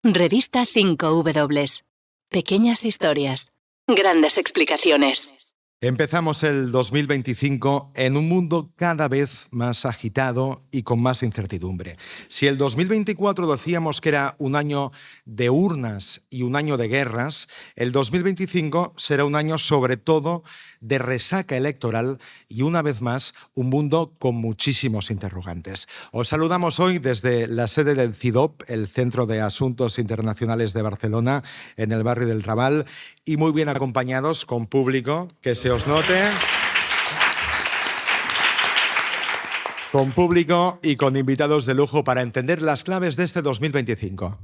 Revista 5W. Pequeñas historias, grandes explicaciones. Empezamos el 2025 en un mundo cada vez más agitado y con más incertidumbre. Si el 2024 decíamos que era un año de urnas y un año de guerras, el 2025 será un año sobre todo de resaca electoral y una vez más un mundo con muchísimos interrogantes. Os saludamos hoy desde la sede del CIDOB, el Centro de Asuntos Internacionales de Barcelona, en el barrio del Raval, y muy bien acompañados con público, que se os note. Con público y con invitados de lujo para entender las claves de este 2025.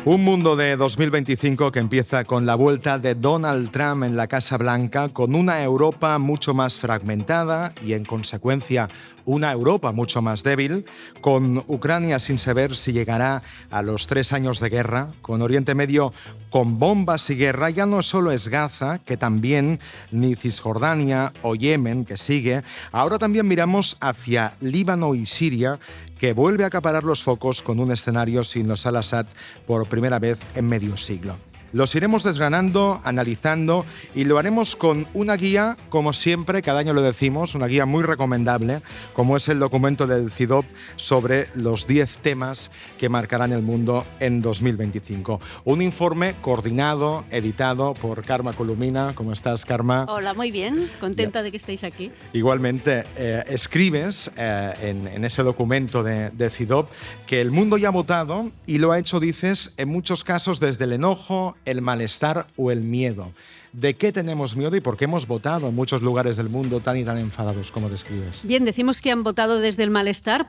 Un mundo de 2025 que empieza con la vuelta de Donald Trump en la Casa Blanca, con una Europa mucho más fragmentada y, en consecuencia, una Europa mucho más débil, con Ucrania sin saber si llegará a los 3 años de guerra, con Oriente Medio con bombas y guerra. Ya no solo es Gaza, que también, ni Cisjordania o Yemen, que sigue. Ahora también miramos hacia Líbano y Siria, que vuelve a acaparar los focos con un escenario sin los al-Assad por primera vez en medio siglo. Los iremos desgranando, analizando, y lo haremos con una guía, como siempre, cada año lo decimos, una guía muy recomendable, como es el documento del CIDOB sobre los 10 temas que marcarán el mundo en 2025. Un informe coordinado, editado por Carme Colomina. ¿Cómo estás, Carme? Hola, muy bien. Contenta de que estéis aquí. Igualmente, escribes en ese documento de CIDOB que el mundo ya ha votado y lo ha hecho, dices, en muchos casos desde el enojo, el malestar o el miedo. ¿De qué tenemos miedo y por qué hemos votado en muchos lugares del mundo tan y tan enfadados como describes? Bien, decimos que han votado desde el malestar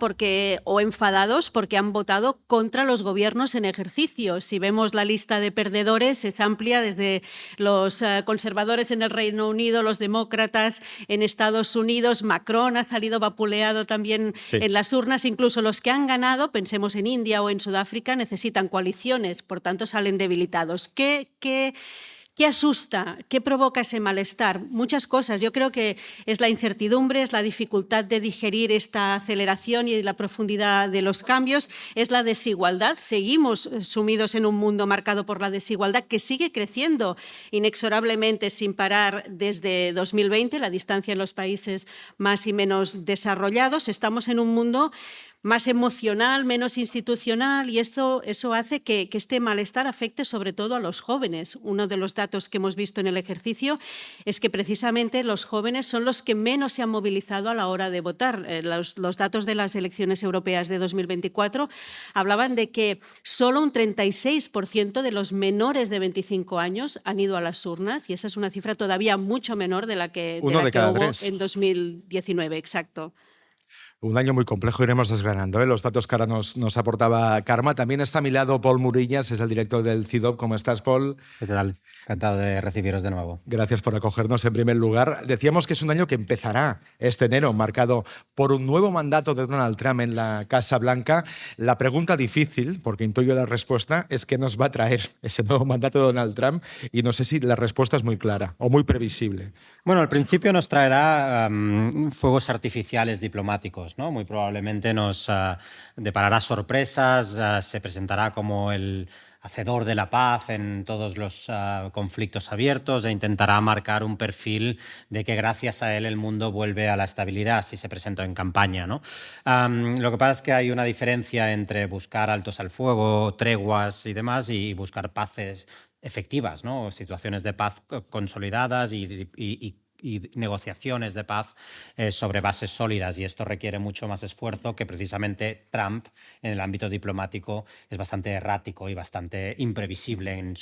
o enfadados porque han votado contra los gobiernos en ejercicio. Si vemos la lista de perdedores, es amplia, desde los conservadores en el Reino Unido, los demócratas en Estados Unidos, Macron ha salido vapuleado también en las urnas, incluso los que han ganado, pensemos en India o en Sudáfrica, necesitan coaliciones, por tanto salen debilitados. ¿Qué asusta? ¿Qué provoca ese malestar? Muchas cosas. Yo creo que es la incertidumbre, es la dificultad de digerir esta aceleración y la profundidad de los cambios, es la desigualdad. Seguimos sumidos en un mundo marcado por la desigualdad que sigue creciendo inexorablemente sin parar desde 2020, la distancia en los países más y menos desarrollados. Estamos en un mundo más emocional, menos institucional, y eso hace que este malestar afecte sobre todo a los jóvenes. Uno de los datos que hemos visto en el ejercicio es que precisamente los jóvenes son los que menos se han movilizado a la hora de votar. Los datos de las elecciones europeas de 2024 hablaban de que solo un 36% de los menores de 25 años han ido a las urnas, y esa es una cifra todavía mucho menor de la que hubo en 2019. Exacto. Un año muy complejo, iremos desgranando los datos que ahora nos aportaba Carme. También está a mi lado Pol Murillas, es el director del CIDOB. ¿Cómo estás, Pol? ¿Qué tal? Encantado de recibiros de nuevo. Gracias por acogernos en primer lugar. Decíamos que es un año que empezará este enero, marcado por un nuevo mandato de Donald Trump en la Casa Blanca. La pregunta difícil, porque intuyo la respuesta, es qué nos va a traer ese nuevo mandato de Donald Trump, y no sé si la respuesta es muy clara o muy previsible. Bueno, al principio nos traerá fuegos artificiales diplomáticos, ¿no? Muy probablemente nos deparará sorpresas, se presentará como el hacedor de la paz en todos los conflictos abiertos e intentará marcar un perfil de que gracias a él el mundo vuelve a la estabilidad, si se presentó en campaña, ¿no? Lo que pasa es que hay una diferencia entre buscar altos al fuego, treguas y demás, y buscar paces efectivas, ¿no? Situaciones de paz consolidadas y negociaciones de paz sobre bases sólidas, y esto requiere mucho más esfuerzo que precisamente Trump en el ámbito diplomático es bastante errático y bastante imprevisible en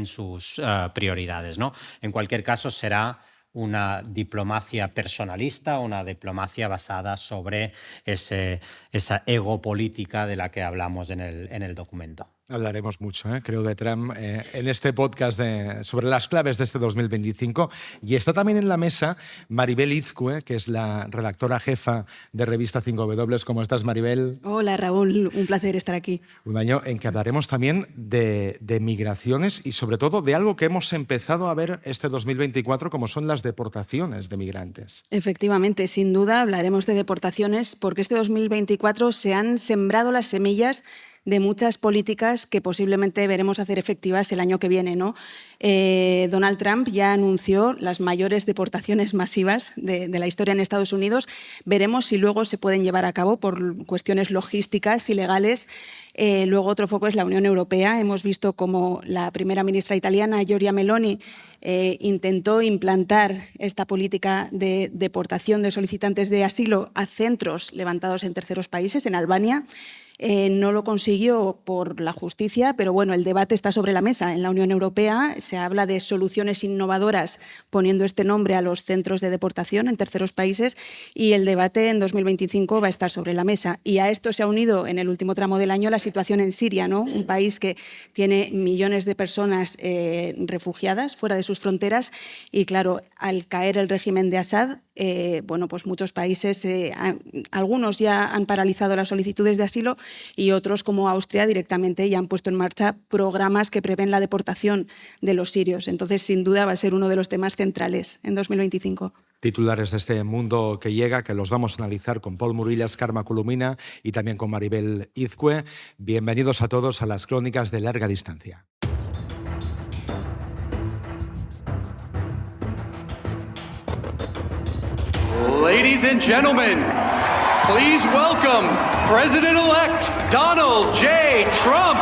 sus prioridades, ¿no? En cualquier caso, será una diplomacia personalista, una diplomacia basada sobre esa ego política de la que hablamos en el documento. Hablaremos mucho, creo, de Trump en este podcast sobre las claves de este 2025. Y está también en la mesa Maribel Izcue, que es la redactora jefa de Revista 5W. ¿Cómo estás, Maribel? Hola, Raúl. Un placer estar aquí. Un año en que hablaremos también de migraciones y, sobre todo, de algo que hemos empezado a ver este 2024, como son las deportaciones de migrantes. Efectivamente, sin duda hablaremos de deportaciones porque este 2024 se han sembrado las semillas de muchas políticas que posiblemente veremos hacer efectivas el año que viene, ¿no? Donald Trump ya anunció las mayores deportaciones masivas de la historia en Estados Unidos. Veremos si luego se pueden llevar a cabo por cuestiones logísticas y legales. Luego otro foco es la Unión Europea. Hemos visto cómo la primera ministra italiana, Giorgia Meloni, intentó implantar esta política de deportación de solicitantes de asilo a centros levantados en terceros países, en Albania. No lo consiguió por la justicia, pero bueno, el debate está sobre la mesa. En la Unión Europea se habla de soluciones innovadoras poniendo este nombre a los centros de deportación en terceros países y el debate en 2025 va a estar sobre la mesa. Y a esto se ha unido en el último tramo del año la situación en Siria, ¿no? Un país que tiene millones de personas refugiadas fuera de sus fronteras y claro, al caer el régimen de Assad, bueno, pues muchos países, algunos ya han paralizado las solicitudes de asilo y otros, como Austria, directamente ya han puesto en marcha programas que prevén la deportación de los sirios. Entonces, sin duda, va a ser uno de los temas centrales en 2025. Titulares de este mundo que llega, que los vamos a analizar con Paul Murillas, Carme Colomina y también con Maribel Izcue. Bienvenidos a todos a las Crónicas de Larga Distancia. Ladies and gentlemen, please welcome President-elect Donald J. Trump.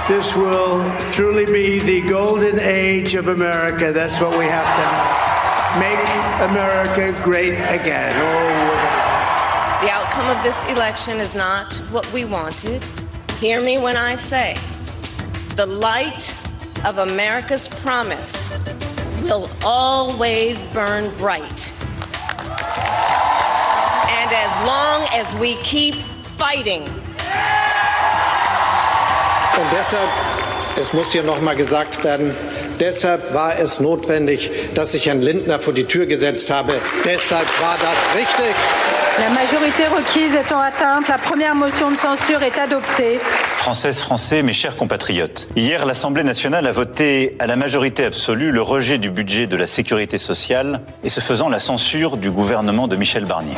This will truly be the golden age of America. That's what we have to have. Make America great again. Oh. The outcome of this election is not what we wanted. Hear me when I say, the light of America's promise will always burn bright. And as long as we keep fighting. Und deshalb, es muss hier noch mal gesagt werden, deshalb war es notwendig, dass ich Herrn Lindner vor die Tür gesetzt habe. Deshalb war das richtig. La majorité requise étant atteinte, la première motion de censure est adoptée. Françaises, Français, mes chers compatriotes. Hier, l'Assemblée nationale a voté à la majorité absolue le rejet du budget de la sécurité sociale et ce faisant la censure du gouvernement de Michel Barnier.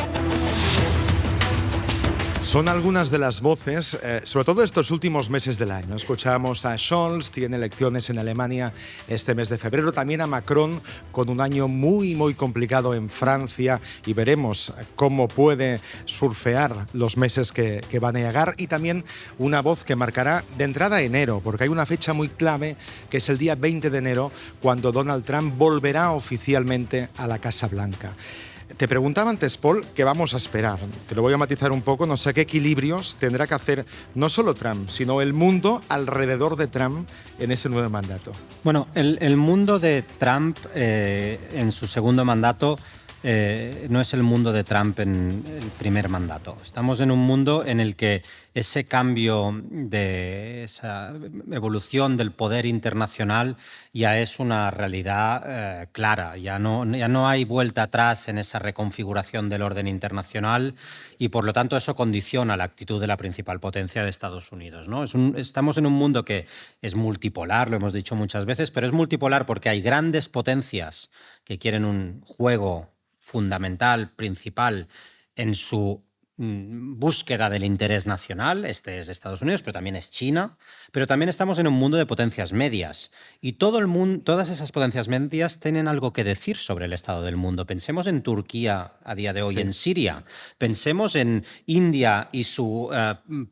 Son algunas de las voces, sobre todo estos últimos meses del año. Escuchamos a Scholz, tiene elecciones en Alemania este mes de febrero, también a Macron, con un año muy, muy complicado en Francia, y veremos cómo puede surfear los meses que van a llegar, y también una voz que marcará de entrada enero, porque hay una fecha muy clave, que es el día 20 de enero, cuando Donald Trump volverá oficialmente a la Casa Blanca. Te preguntaba antes, Paul, ¿qué vamos a esperar? Te lo voy a matizar un poco. No sé qué equilibrios tendrá que hacer no solo Trump, sino el mundo alrededor de Trump en ese nuevo mandato. Bueno, el mundo de Trump en su segundo mandato no es el mundo de Trump en el primer mandato. Estamos en un mundo en el que ese cambio de esa evolución del poder internacional ya es una realidad clara. Ya no hay vuelta atrás en esa reconfiguración del orden internacional y, por lo tanto, eso condiciona la actitud de la principal potencia de Estados Unidos, ¿no? Estamos en un mundo que es multipolar, lo hemos dicho muchas veces, pero es multipolar porque hay grandes potencias que quieren un juego fundamental, principal, en su búsqueda del interés nacional. Este es Estados Unidos, pero también es China. Pero también estamos en un mundo de potencias medias. Y todas esas potencias medias tienen algo que decir sobre el estado del mundo. Pensemos en Turquía a día de hoy, sí. En Siria. Pensemos en India y su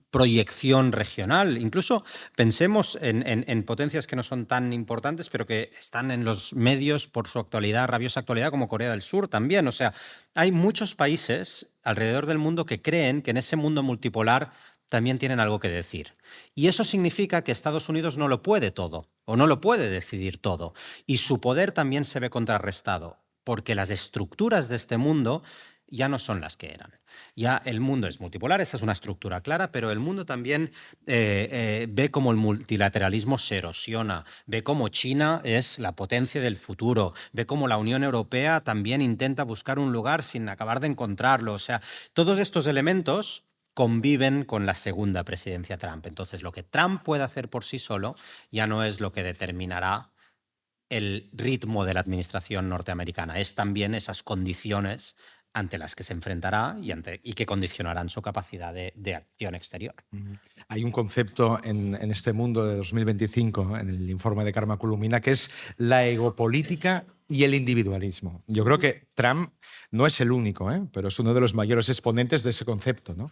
proyección regional. Incluso pensemos en potencias que no son tan importantes, pero que están en los medios por su actualidad, rabiosa actualidad, como Corea del Sur también. O sea, hay muchos países alrededor del mundo que creen que en ese mundo multipolar también tienen algo que decir. Y eso significa que Estados Unidos no lo puede todo, o no lo puede decidir todo. Y su poder también se ve contrarrestado, porque las estructuras de este mundo ya no son las que eran. Ya el mundo es multipolar, esa es una estructura clara, pero el mundo también ve cómo el multilateralismo se erosiona, ve cómo China es la potencia del futuro, ve cómo la Unión Europea también intenta buscar un lugar sin acabar de encontrarlo. O sea, todos estos elementos conviven con la segunda presidencia Trump. Entonces, lo que Trump puede hacer por sí solo ya no es lo que determinará el ritmo de la administración norteamericana, es también esas condiciones ante las que se enfrentará y que condicionarán su capacidad de acción exterior. Hay un concepto en este mundo de 2025, en el informe de Karma Kulumina, que es la egopolítica y el individualismo. Yo creo que Trump no es el único, pero es uno de los mayores exponentes de ese concepto, ¿no?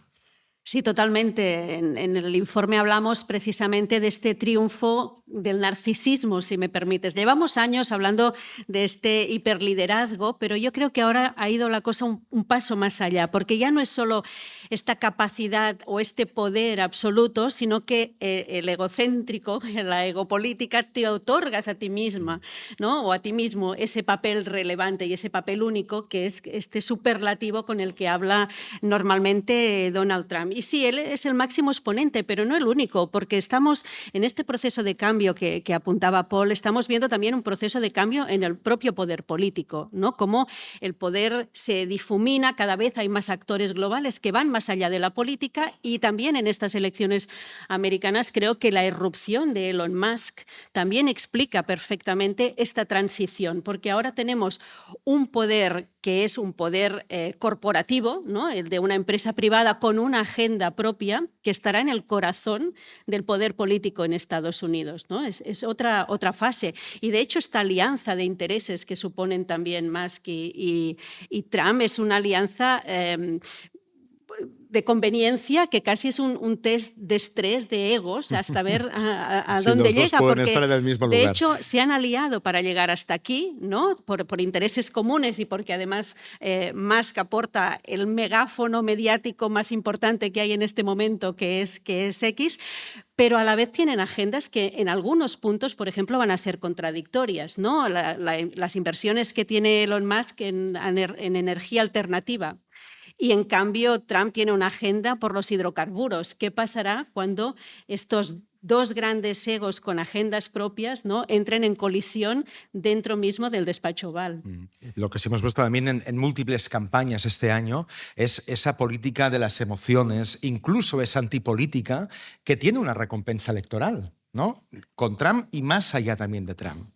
Sí, totalmente. En el informe hablamos precisamente de este triunfo del narcisismo, si me permites. Llevamos años hablando de este hiperliderazgo, pero yo creo que ahora ha ido la cosa un paso más allá, porque ya no es solo esta capacidad o este poder absoluto, sino que el egocéntrico, la egopolítica, te otorgas a ti misma, ¿no? O a ti mismo ese papel relevante y ese papel único que es este superlativo con el que habla normalmente Donald Trump. Y sí, él es el máximo exponente, pero no el único, porque estamos en este proceso de cambio que apuntaba Paul, estamos viendo también un proceso de cambio en el propio poder político, ¿no? Cómo el poder se difumina, cada vez hay más actores globales que van más allá de la política, y también en estas elecciones americanas creo que la irrupción de Elon Musk también explica perfectamente esta transición, porque ahora tenemos un poder que es un poder corporativo, ¿no? El de una empresa privada con una agenda propia que estará en el corazón del poder político en Estados Unidos, ¿no? Es otra fase. Y de hecho esta alianza de intereses que suponen también Musk y Trump es una alianza de conveniencia que casi es un test de estrés de egos hasta ver a sí, dónde los dos llega, pueden porque estar en el mismo de lugar. hecho se han aliado para llegar hasta aquí, ¿no? por intereses comunes y porque además Musk aporta el megáfono mediático más importante que hay en este momento, que es X, pero a la vez tienen agendas que en algunos puntos, por ejemplo, van a ser contradictorias, ¿no? Las inversiones que tiene Elon Musk en energía alternativa. Y en cambio Trump tiene una agenda por los hidrocarburos. ¿Qué pasará cuando estos dos grandes egos con agendas propias, ¿no? entren en colisión dentro mismo del despacho Oval? Lo que sí hemos visto también en múltiples campañas este año es esa política de las emociones, incluso esa antipolítica que tiene una recompensa electoral, ¿no? Con Trump y más allá también de Trump.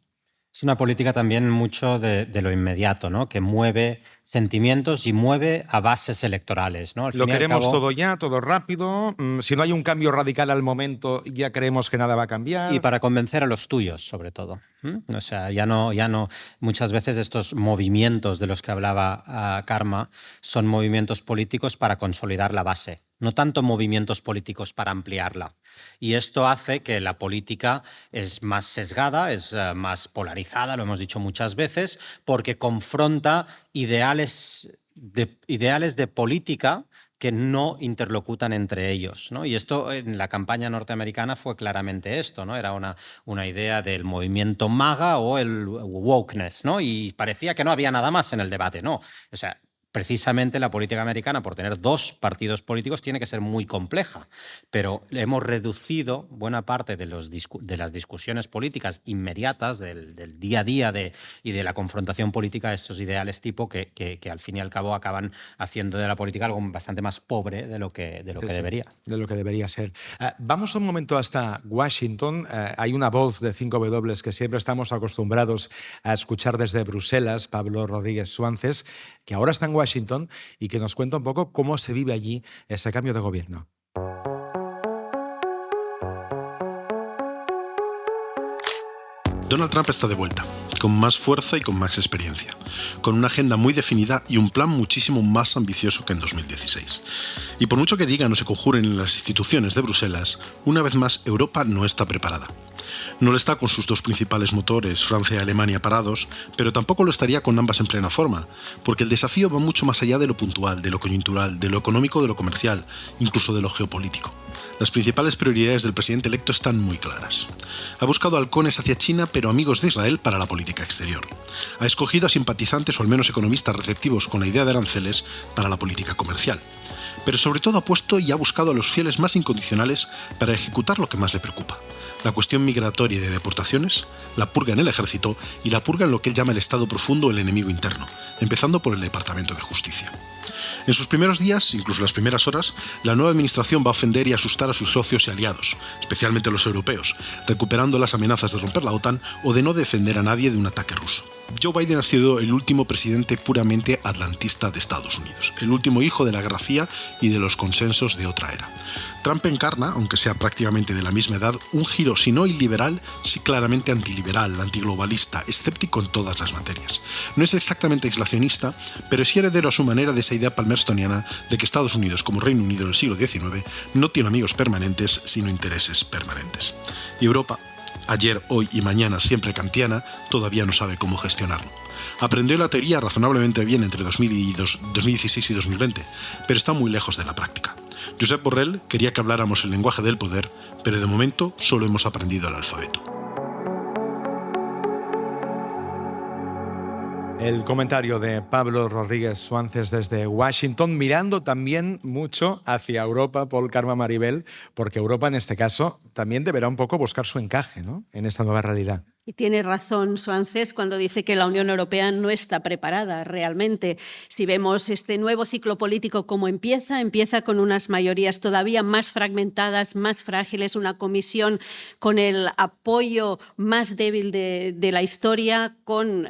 Es una política también mucho de lo inmediato, ¿no? Que mueve sentimientos y mueve a bases electorales, ¿no? Lo queremos todo ya, todo rápido. Si no hay un cambio radical al momento, ya creemos que nada va a cambiar. Y para convencer a los tuyos, sobre todo. O sea, ya no. Muchas veces estos movimientos de los que hablaba Karma son movimientos políticos para consolidar la base, no tanto movimientos políticos para ampliarla. Y esto hace que la política es más sesgada, es más polarizada, lo hemos dicho muchas veces, porque confronta ideales de política que no interlocutan entre ellos, ¿no? Y esto en la campaña norteamericana fue claramente esto, ¿no? Era una idea del movimiento MAGA o el wokeness, ¿no? Y parecía que no había nada más en el debate, ¿no? O sea, precisamente la política americana, por tener dos partidos políticos, tiene que ser muy compleja, pero hemos reducido buena parte de las discusiones políticas inmediatas del día a día y de la confrontación política a estos ideales tipo que al fin y al cabo acaban haciendo de la política algo bastante más pobre de lo que debería. De lo que debería ser. Vamos un momento hasta Washington. Hay una voz de 5W que siempre estamos acostumbrados a escuchar desde Bruselas, Pablo Rodríguez Suances, que ahora está en Washington y que nos cuenta un poco cómo se vive allí ese cambio de gobierno. Donald Trump está de vuelta, con más fuerza y con más experiencia, con una agenda muy definida y un plan muchísimo más ambicioso que en 2016. Y por mucho que digan o se conjuren en las instituciones de Bruselas, una vez más Europa no está preparada. No lo está con sus dos principales motores, Francia y Alemania, parados, pero tampoco lo estaría con ambas en plena forma, porque el desafío va mucho más allá de lo puntual, de lo coyuntural, de lo económico, de lo comercial, incluso de lo geopolítico. Las principales prioridades del presidente electo están muy claras. Ha buscado halcones hacia China, pero amigos de Israel para la política exterior. Ha escogido a simpatizantes o al menos economistas receptivos con la idea de aranceles para la política comercial. Pero sobre todo ha puesto y ha buscado a los fieles más incondicionales para ejecutar lo que más le preocupa: la cuestión migratoria y de deportaciones, la purga en el ejército y la purga en lo que él llama el Estado profundo o el enemigo interno, empezando por el Departamento de Justicia. En sus primeros días, incluso las primeras horas, la nueva administración va a ofender y asustar a sus socios y aliados, especialmente los europeos, recuperando las amenazas de romper la OTAN o de no defender a nadie de un ataque ruso. Joe Biden ha sido el último presidente puramente atlantista de Estados Unidos, el último hijo de la Guerra Fría y de los consensos de otra era. Trump encarna, aunque sea prácticamente de la misma edad, un giro si no iliberal, sí claramente antiliberal, antiglobalista, escéptico en todas las materias. No es exactamente aislacionista, pero sí heredero a su manera de esa idea palmerstoniana de que Estados Unidos, como Reino Unido en el siglo XIX, no tiene amigos permanentes, sino intereses permanentes. Y Europa, ayer, hoy y mañana siempre kantiana, todavía no sabe cómo gestionarlo. Aprendió la teoría razonablemente bien entre 2016 y 2020, pero está muy lejos de la práctica. Josep Borrell quería que habláramos el lenguaje del poder, pero de momento solo hemos aprendido el alfabeto. El comentario de Pablo Rodríguez Suances desde Washington, mirando también mucho hacia Europa, Paul Carme Maribel, porque Europa en este caso también deberá un poco buscar su encaje, ¿no?, en esta nueva realidad. Y tiene razón Suances cuando dice que la Unión Europea no está preparada realmente. Si vemos este nuevo ciclo político cómo empieza con unas mayorías todavía más fragmentadas, más frágiles, una comisión con el apoyo más débil de la historia, con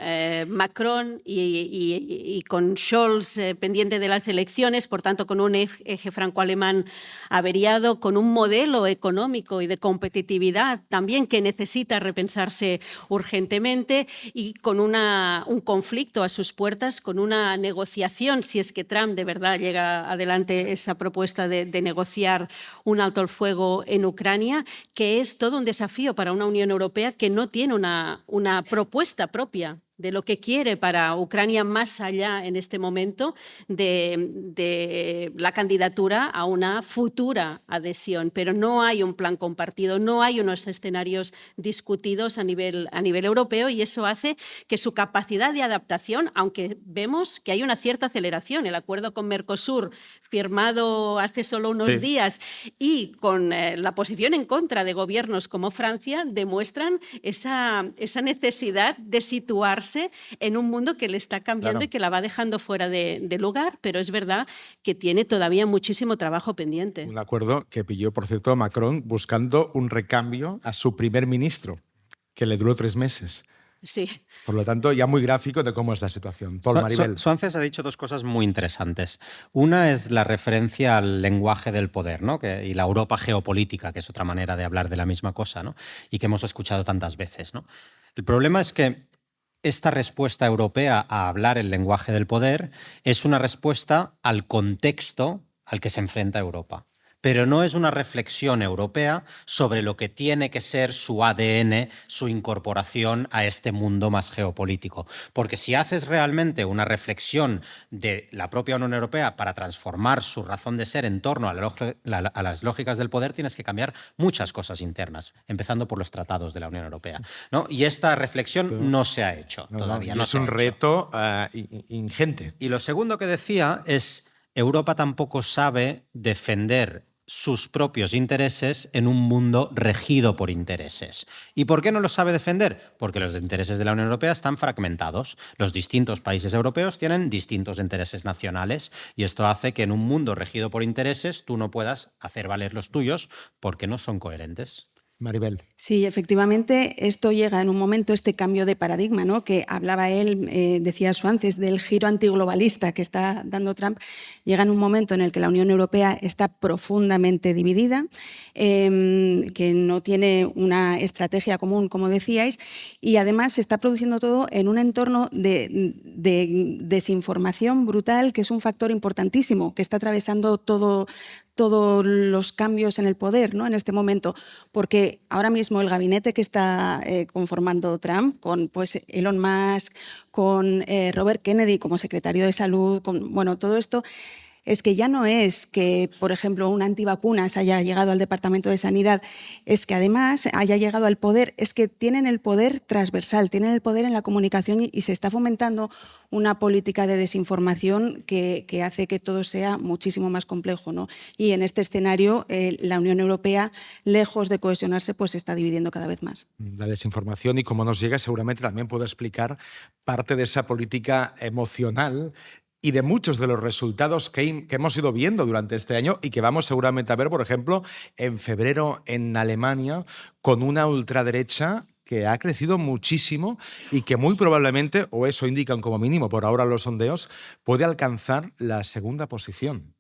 Macron y con Scholz pendiente de las elecciones, por tanto con un eje franco-alemán averiado, con un modelo económico y de competitividad también que necesita repensarse urgentemente y con un conflicto a sus puertas, con una negociación, si es que Trump de verdad llega adelante esa propuesta de negociar un alto el fuego en Ucrania, que es todo un desafío para una Unión Europea que no tiene una propuesta propia de lo que quiere para Ucrania más allá en este momento de la candidatura a una futura adhesión. Pero no hay un plan compartido, no hay unos escenarios discutidos a nivel europeo y eso hace que su capacidad de adaptación, aunque vemos que hay una cierta aceleración, el acuerdo con Mercosur firmado hace solo unos días y con la posición en contra de gobiernos como Francia, demuestran esa necesidad de situarse en un mundo que le está cambiando y que la va dejando fuera de lugar, pero es verdad que tiene todavía muchísimo trabajo pendiente. Un acuerdo que pilló, por cierto, a Macron buscando un recambio a su primer ministro, que le duró 3 meses. Sí. Por lo tanto, ya muy gráfico de cómo es la situación. Paul Maribel. Suances ha dicho 2 cosas muy interesantes. Una es la referencia al lenguaje del poder, ¿no?, y la Europa geopolítica, que es otra manera de hablar de la misma cosa, ¿no?, y que hemos escuchado tantas veces, ¿no? El problema es que esta respuesta europea a hablar el lenguaje del poder es una respuesta al contexto al que se enfrenta Europa. Pero no es una reflexión europea sobre lo que tiene que ser su ADN, su incorporación a este mundo más geopolítico. Porque si haces realmente una reflexión de la propia Unión Europea para transformar su razón de ser en torno a las lógicas del poder, tienes que cambiar muchas cosas internas, empezando por los tratados de la Unión Europea, ¿no? Y esta reflexión no se ha hecho todavía. Es un reto ingente. Y lo segundo que decía es: Europa tampoco sabe defender sus propios intereses en un mundo regido por intereses. ¿Y por qué no los sabe defender? Porque los intereses de la Unión Europea están fragmentados. Los distintos países europeos tienen distintos intereses nacionales y esto hace que en un mundo regido por intereses tú no puedas hacer valer los tuyos porque no son coherentes. Maribel. Sí, efectivamente, esto llega en un momento, este cambio de paradigma, ¿no?, que hablaba él, decía Suances, del giro antiglobalista que está dando Trump, llega en un momento en el que la Unión Europea está profundamente dividida, que no tiene una estrategia común, como decíais, y además se está produciendo todo en un entorno de desinformación brutal, que es un factor importantísimo, que está atravesando todos los cambios en el poder, ¿no?, en este momento, porque ahora mismo el gabinete que está conformando Trump, con Elon Musk, con Robert Kennedy como secretario de Salud, todo esto es que ya no es que, por ejemplo, un antivacunas haya llegado al Departamento de Sanidad, es que además haya llegado al poder, es que tienen el poder transversal, tienen el poder en la comunicación y se está fomentando una política de desinformación que hace que todo sea muchísimo más complejo, ¿no? Y en este escenario la Unión Europea, lejos de cohesionarse, pues se está dividiendo cada vez más. La desinformación y cómo nos llega seguramente también puede explicar parte de esa política emocional y de muchos de los resultados que hemos ido viendo durante este año y que vamos seguramente a ver, por ejemplo, en febrero en Alemania, con una ultraderecha que ha crecido muchísimo y que muy probablemente, o eso indican como mínimo por ahora los sondeos, puede alcanzar la segunda posición.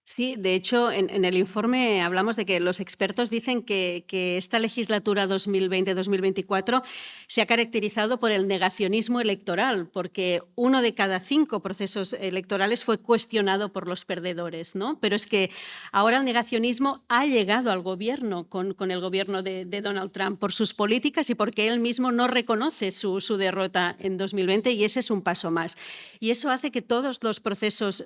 Sí, de hecho, en el informe hablamos de que los expertos dicen que esta legislatura 2020-2024 se ha caracterizado por el negacionismo electoral, porque 1 de cada 5 procesos electorales fue cuestionado por los perdedores, ¿no? Pero es que ahora el negacionismo ha llegado al gobierno, con el gobierno de Donald Trump, por sus políticas y porque él mismo no reconoce su derrota en 2020, y ese es un paso más. Y eso hace que todos los procesos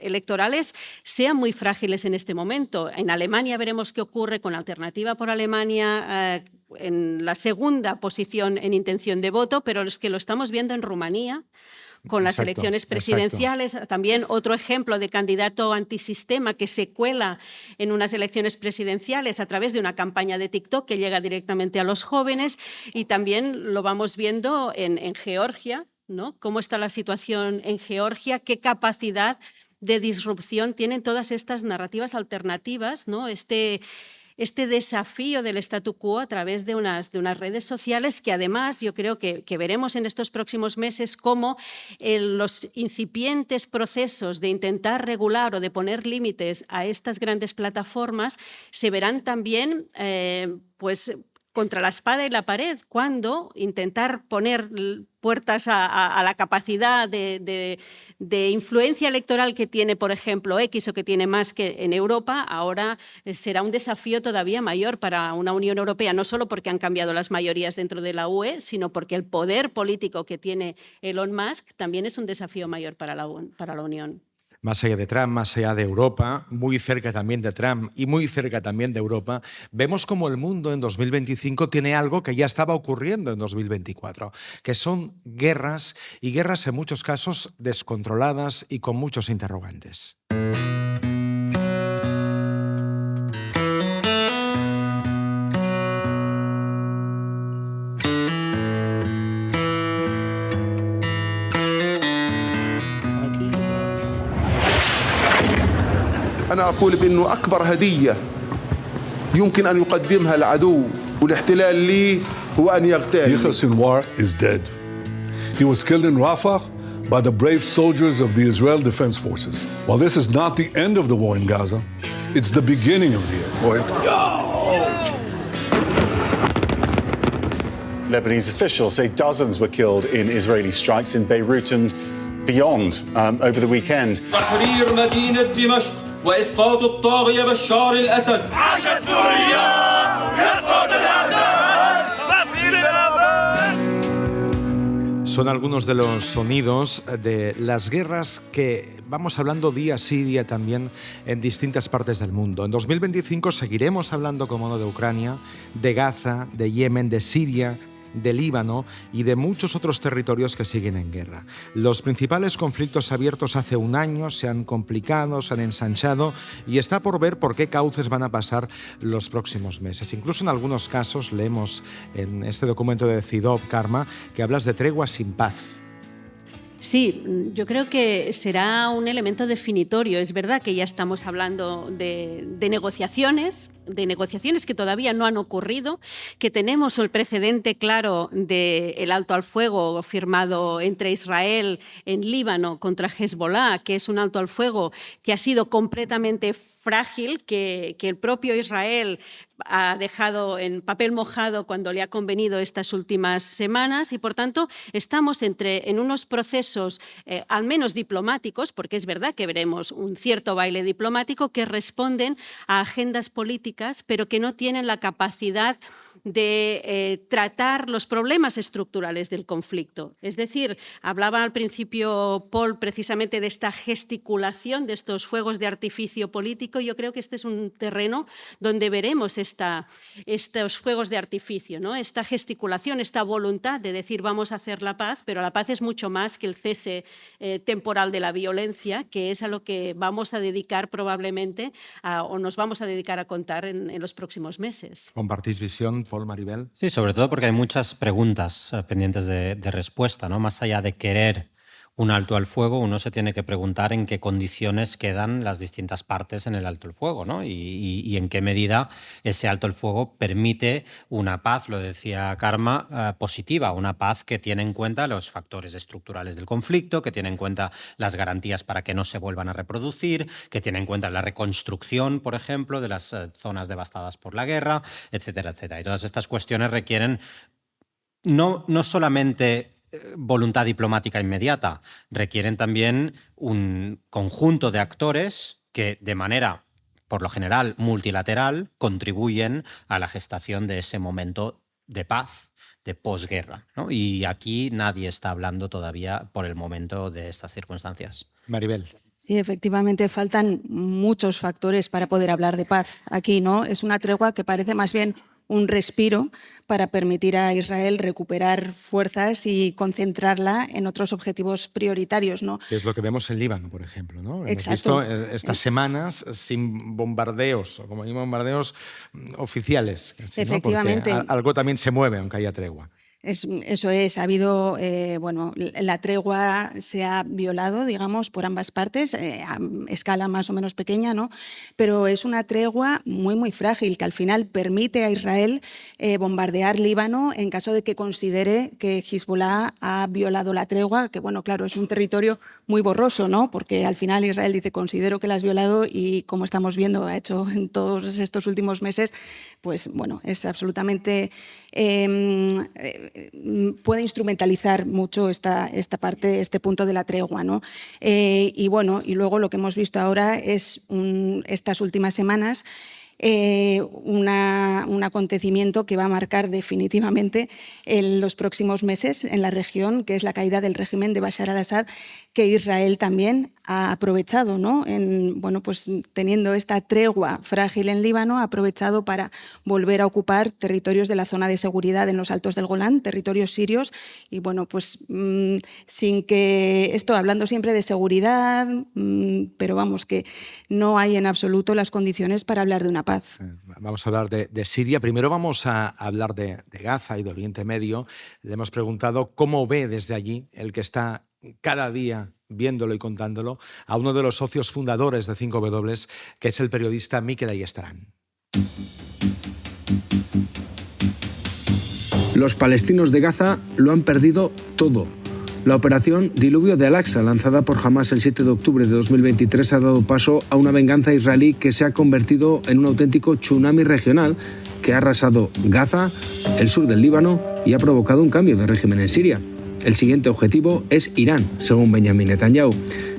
electorales sean muy frágiles en este momento. En Alemania veremos qué ocurre con Alternativa por Alemania en la segunda posición en intención de voto, pero es que lo estamos viendo en Rumanía con las elecciones presidenciales. También otro ejemplo de candidato antisistema que se cuela en unas elecciones presidenciales a través de una campaña de TikTok que llega directamente a los jóvenes, y también lo vamos viendo en Georgia, ¿no? Cómo está la situación en Georgia, qué capacidad de disrupción tienen todas estas narrativas alternativas, ¿no? Este desafío del statu quo a través de unas redes sociales que además yo creo que veremos en estos próximos meses cómo los incipientes procesos de intentar regular o de poner límites a estas grandes plataformas se verán también pues contra la espada y la pared, cuando intentar poner puertas a la capacidad de influencia electoral que tiene, por ejemplo, X, o que tiene más que en Europa, ahora será un desafío todavía mayor para una Unión Europea, no solo porque han cambiado las mayorías dentro de la UE, sino porque el poder político que tiene Elon Musk también es un desafío mayor para la Unión. Más allá de Trump, más allá de Europa, muy cerca también de Trump y muy cerca también de Europa, vemos como el mundo en 2025 tiene algo que ya estaba ocurriendo en 2024, que son guerras, y guerras en muchos casos descontroladas y con muchos interrogantes. أنا أقول بأنه أكبر هدية يمكن أن يقدمها العدو والاحتلال لي هو أن يغتال. Yahya Sinwar is dead. He was killed in Rafah by the brave soldiers of the Israel Defense Forces. While this is not the end of the war in Gaza, it's the beginning of the end. Lebanese officials say dozens were killed in Israeli strikes in Beirut and beyond over the weekend. تحرير مدينة دمشق وإسقاط الطاغية بشار الأسد. عاشت سوريا يسقط الأسد. Son algunos de los sonidos de las guerras que vamos hablando día sí, día también en distintas partes del mundo. En 2025 seguiremos hablando, como no, de Ucrania, de Gaza, de Yemen, de Siria, de Líbano y de muchos otros territorios que siguen en guerra. Los principales conflictos abiertos hace un año se han complicado, se han ensanchado y está por ver por qué cauces van a pasar los próximos meses. Incluso en algunos casos leemos en este documento de CIDOB, Karma, que hablas de treguas sin paz. Sí, yo creo que será un elemento definitorio. Es verdad que ya estamos hablando de negociaciones que todavía no han ocurrido, que tenemos el precedente claro del alto al fuego firmado entre Israel en Líbano contra Hezbollah, que es un alto al fuego que ha sido completamente frágil, que el propio Israel ha dejado en papel mojado cuando le ha convenido estas últimas semanas, y por tanto estamos en unos procesos al menos diplomáticos, porque es verdad que veremos un cierto baile diplomático, que responden a agendas políticas pero que no tienen la capacidad de tratar los problemas estructurales del conflicto. Es decir, hablaba al principio Paul precisamente de esta gesticulación, de estos fuegos de artificio político. Yo creo que este es un terreno donde veremos estos fuegos de artificio, ¿no? Esta gesticulación, esta voluntad de decir vamos a hacer la paz, pero la paz es mucho más que el cese temporal de la violencia, que es a lo que vamos a dedicar probablemente o nos vamos a dedicar a contar en los próximos meses. ¿Compartís visión, Paul, Maribel? Sí, sobre todo porque hay muchas preguntas pendientes de respuesta, ¿no? Más allá de querer un alto al fuego, uno se tiene que preguntar en qué condiciones quedan las distintas partes en el alto al fuego, ¿no? Y en qué medida ese alto al fuego permite una paz, lo decía Karma, positiva, una paz que tiene en cuenta los factores estructurales del conflicto, que tiene en cuenta las garantías para que no se vuelvan a reproducir, que tiene en cuenta la reconstrucción, por ejemplo, de las zonas devastadas por la guerra, etcétera, etcétera. Y todas estas cuestiones requieren no solamente voluntad diplomática inmediata, requieren también un conjunto de actores que de manera, por lo general, multilateral, contribuyen a la gestación de ese momento de paz, de posguerra, ¿no? Y aquí nadie está hablando todavía por el momento de estas circunstancias. Maribel. Sí, efectivamente faltan muchos factores para poder hablar de paz aquí, ¿no? Es una tregua que parece más bien un respiro para permitir a Israel recuperar fuerzas y concentrarla en otros objetivos prioritarios, ¿no? Es lo que vemos en Líbano, por ejemplo, ¿no? Exacto. Hemos visto estas semanas sin bombardeos, o como digo, bombardeos oficiales. ¿Sí, efectivamente. ¿No? Porque algo también se mueve, aunque haya tregua. Eso es, ha habido, la tregua se ha violado, digamos, por ambas partes, a escala más o menos pequeña, ¿no? Pero es una tregua muy, muy frágil que al final permite a Israel bombardear Líbano en caso de que considere que Hezbollah ha violado la tregua, que bueno, claro, es un territorio muy borroso, ¿no? Porque al final Israel dice, considero que la has violado y como estamos viendo, ha hecho en todos estos últimos meses, pues bueno, es absolutamente... puede instrumentalizar mucho esta parte, este punto de la tregua, ¿no? Y bueno, y luego lo que hemos visto ahora es estas últimas semanas un acontecimiento que va a marcar definitivamente en los próximos meses en la región, que es la caída del régimen de Bashar al-Assad, que Israel también ha aprovechado, ¿no? Pues teniendo esta tregua frágil en Líbano, ha aprovechado para volver a ocupar territorios de la zona de seguridad en los Altos del Golán, territorios sirios, y bueno, pues sin que esto, hablando siempre de seguridad, pero vamos, que no hay en absoluto las condiciones para hablar de una paz. Vamos a hablar de Siria. Primero vamos a hablar de Gaza y de Oriente Medio. Le hemos preguntado cómo ve desde allí, el que está cada día viéndolo y contándolo, a uno de los socios fundadores de 5W, que es el periodista Mikel Ayestarán. Los palestinos de Gaza lo han perdido todo. La operación Diluvio de Al-Aqsa, lanzada por Hamás el 7 de octubre de 2023, ha dado paso a una venganza israelí que se ha convertido en un auténtico tsunami regional que ha arrasado Gaza, el sur del Líbano y ha provocado un cambio de régimen en Siria. El siguiente objetivo es Irán, según Benjamin Netanyahu.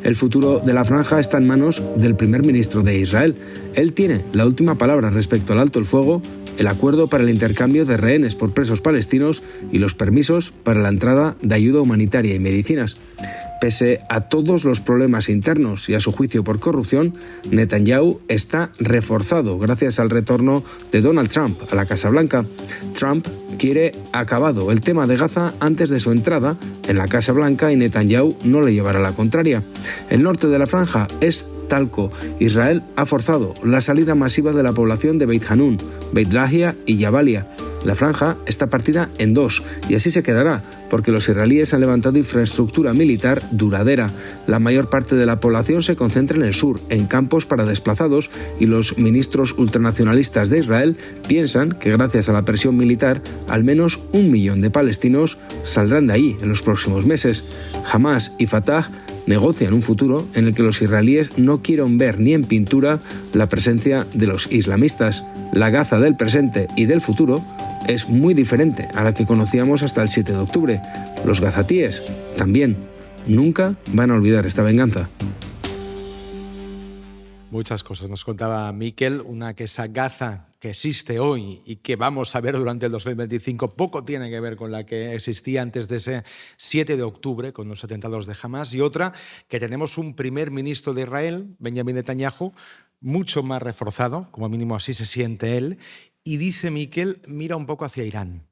El futuro de la franja está en manos del primer ministro de Israel. Él tiene la última palabra respecto al alto el fuego, el acuerdo para el intercambio de rehenes por presos palestinos y los permisos para la entrada de ayuda humanitaria y medicinas. Pese a todos los problemas internos y a su juicio por corrupción, Netanyahu está reforzado gracias al retorno de Donald Trump a la Casa Blanca. Trump quiere acabado el tema de Gaza antes de su entrada en la Casa Blanca y Netanyahu no le llevará la contraria. El norte de la franja es talco. Israel ha forzado la salida masiva de la población de Beit Hanun, Beit Lahia y Jabalia. La franja está partida en dos y así se quedará, porque los israelíes han levantado infraestructura militar duradera. La mayor parte de la población se concentra en el sur, en campos para desplazados, y los ministros ultranacionalistas de Israel piensan que gracias a la presión militar, al menos 1 millón de palestinos saldrán de ahí en los próximos meses. Hamás y Fatah negocian un futuro en el que los israelíes no quieren ver ni en pintura la presencia de los islamistas. La Gaza del presente y del futuro es muy diferente a la que conocíamos hasta el 7 de octubre. Los gazatíes también nunca van a olvidar esta venganza. Muchas cosas. Nos contaba Miquel, una que esa Gaza que existe hoy y que vamos a ver durante el 2025 poco tiene que ver con la que existía antes de ese 7 de octubre con los atentados de Hamas, y otra que tenemos un primer ministro de Israel, Benjamin Netanyahu, mucho más reforzado, como mínimo así se siente él, y dice Miquel, mira un poco hacia Irán.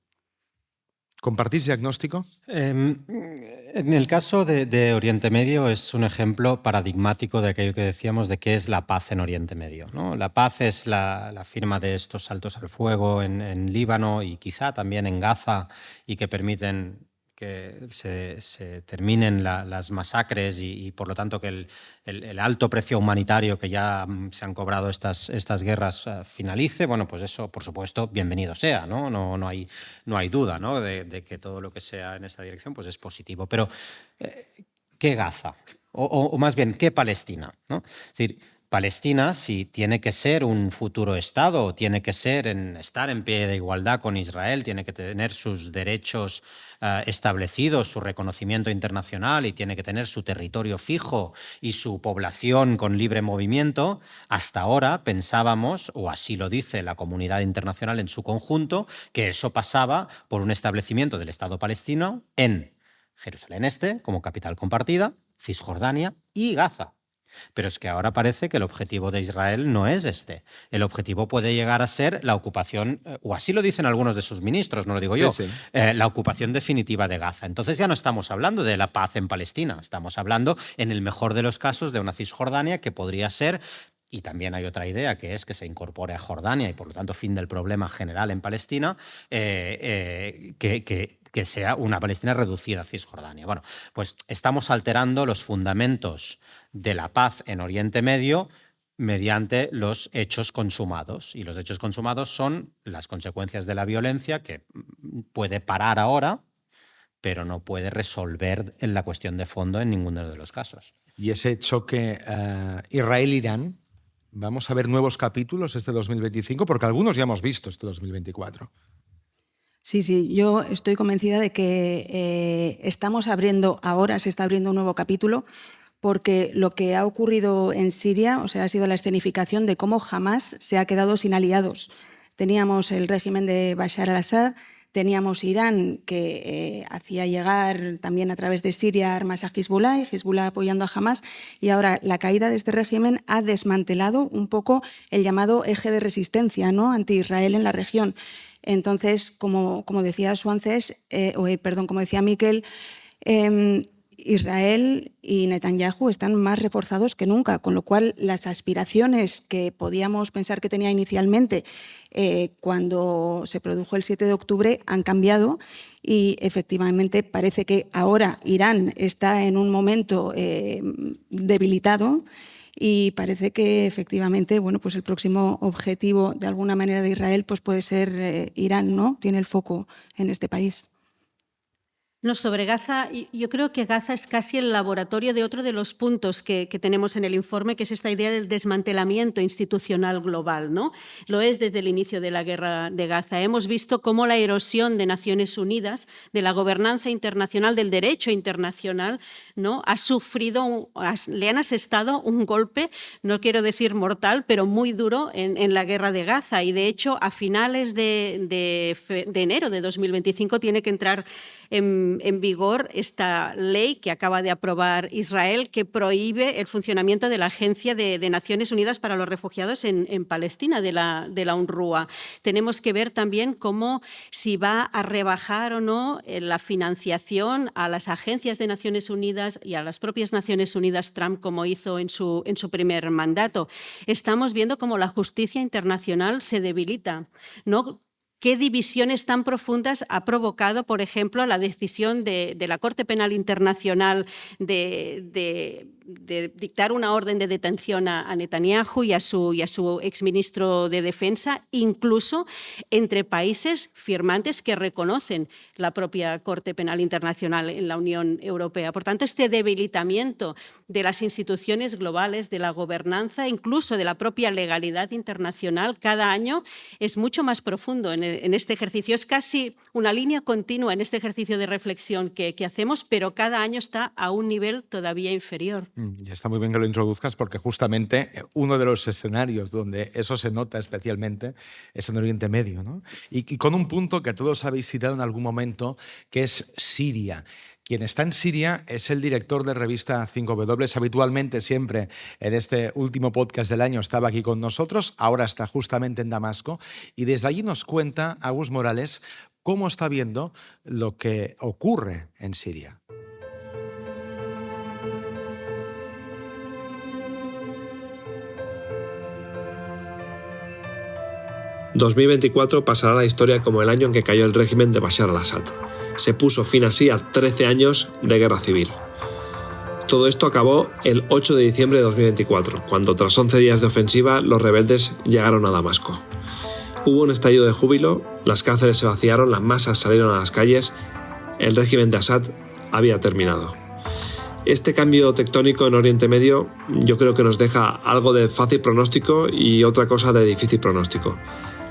¿Compartís diagnóstico? En el caso de Oriente Medio es un ejemplo paradigmático de aquello que decíamos de qué es la paz en Oriente Medio, ¿no? La paz es la firma de estos saltos al fuego en Líbano y quizá también en Gaza, y que permiten que se terminen las masacres y por lo tanto que el alto precio humanitario que ya se han cobrado estas guerras finalice. Bueno, pues eso, por supuesto, bienvenido sea, ¿no? No hay duda, ¿no? de que todo lo que sea en esta dirección pues es positivo. Pero, ¿qué Gaza? O más bien, ¿qué Palestina? ¿No? Es decir, Palestina, si tiene que ser un futuro Estado, o tiene que estar en pie de igualdad con Israel, tiene que tener sus derechos establecidos, su reconocimiento internacional, y tiene que tener su territorio fijo y su población con libre movimiento, hasta ahora pensábamos, o así lo dice la comunidad internacional en su conjunto, que eso pasaba por un establecimiento del Estado palestino en Jerusalén Este, como capital compartida, Cisjordania y Gaza. Pero es que ahora parece que el objetivo de Israel no es este. El objetivo puede llegar a ser la ocupación, o así lo dicen algunos de sus ministros, no lo digo yo, la ocupación definitiva de Gaza. Entonces ya no estamos hablando de la paz en Palestina, estamos hablando, en el mejor de los casos, de una Cisjordania que podría ser... Y también hay otra idea, que es que se incorpore a Jordania y por lo tanto fin del problema general en Palestina, que sea una Palestina reducida a Cisjordania. Bueno, pues estamos alterando los fundamentos de la paz en Oriente Medio mediante los hechos consumados. Y los hechos consumados son las consecuencias de la violencia, que puede parar ahora, pero no puede resolver en la cuestión de fondo en ninguno de los casos. Y ese choque Israel-Irán, ¿vamos a ver nuevos capítulos este 2025? Porque algunos ya hemos visto este 2024. Sí, yo estoy convencida de que ahora se está abriendo un nuevo capítulo, porque lo que ha ocurrido en Siria, ha sido la escenificación de cómo Hamás se ha quedado sin aliados. Teníamos el régimen de Bashar al-Assad, teníamos Irán, que hacía llegar también a través de Siria armas a Hezbollah, y Hezbollah apoyando a Hamás, y ahora la caída de este régimen ha desmantelado un poco el llamado eje de resistencia, ¿no?, anti-Israel en la región. Entonces, como decía como decía Miquel, Israel y Netanyahu están más reforzados que nunca, con lo cual las aspiraciones que podíamos pensar que tenía inicialmente cuando se produjo el 7 de octubre han cambiado, y efectivamente parece que ahora Irán está en un momento debilitado, y parece que efectivamente pues el próximo objetivo de alguna manera de Israel pues puede ser Irán, ¿no? Tiene el foco en este país. No, sobre Gaza, yo creo que Gaza es casi el laboratorio de otro de los puntos que tenemos en el informe, que es esta idea del desmantelamiento institucional global, ¿no? Lo es desde el inicio de la guerra de Gaza. Hemos visto cómo la erosión de Naciones Unidas, de la gobernanza internacional, del derecho internacional, ¿no?, le han asestado un golpe, no quiero decir mortal, pero muy duro en la guerra de Gaza. Y de hecho, a finales de enero de 2025 tiene que entrar en vigor esta ley que acaba de aprobar Israel, que prohíbe el funcionamiento de la Agencia de Naciones Unidas para los Refugiados en Palestina, de la UNRWA. Tenemos que ver también cómo, si va a rebajar o no la financiación a las agencias de Naciones Unidas y a las propias Naciones Unidas Trump, como hizo en su primer mandato. Estamos viendo cómo la justicia internacional se debilita, ¿no? ¿Qué divisiones tan profundas ha provocado, por ejemplo, la decisión de la Corte Penal Internacional de dictar una orden de detención a Netanyahu y a su exministro de Defensa, incluso entre países firmantes que reconocen la propia Corte Penal Internacional en la Unión Europea? Por tanto, este debilitamiento de las instituciones globales, de la gobernanza, incluso de la propia legalidad internacional, cada año es mucho más profundo en este ejercicio. Es casi una línea continua en este ejercicio de reflexión que hacemos, pero cada año está a un nivel todavía inferior. Y está muy bien que lo introduzcas porque justamente uno de los escenarios donde eso se nota especialmente es en Oriente Medio, ¿no? Y con un punto que todos habéis citado en algún momento, que es Siria. Quien está en Siria es el director de revista 5W. Habitualmente siempre en este último podcast del año estaba aquí con nosotros, ahora está justamente en Damasco y desde allí nos cuenta Agus Morales cómo está viendo lo que ocurre en Siria. 2024 pasará a la historia como el año en que cayó el régimen de Bashar al-Assad. Se puso fin así a 13 años de guerra civil. Todo esto acabó el 8 de diciembre de 2024, cuando tras 11 días de ofensiva los rebeldes llegaron a Damasco. Hubo un estallido de júbilo, las cárceles se vaciaron, las masas salieron a las calles, el régimen de Assad había terminado. Este cambio tectónico en Oriente Medio yo creo que nos deja algo de fácil pronóstico y otra cosa de difícil pronóstico.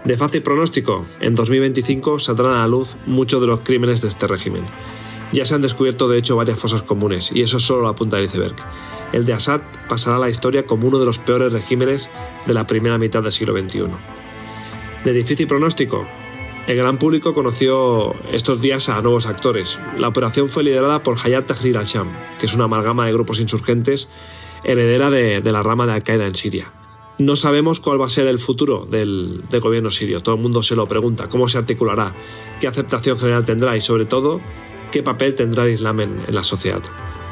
De fácil pronóstico, en 2025 saldrán a la luz muchos de los crímenes de este régimen. Ya se han descubierto de hecho varias fosas comunes y eso es solo la punta del iceberg. El de Assad pasará a la historia como uno de los peores regímenes de la primera mitad del siglo XXI. De difícil pronóstico, el gran público conoció estos días a nuevos actores. La operación fue liderada por Hayat Tahrir al-Sham, que es una amalgama de grupos insurgentes heredera de la rama de Al-Qaeda en Siria. No sabemos cuál va a ser el futuro del gobierno sirio. Todo el mundo se lo pregunta. ¿Cómo se articulará? ¿Qué aceptación general tendrá? Y sobre todo, ¿qué papel tendrá el Islam en la sociedad?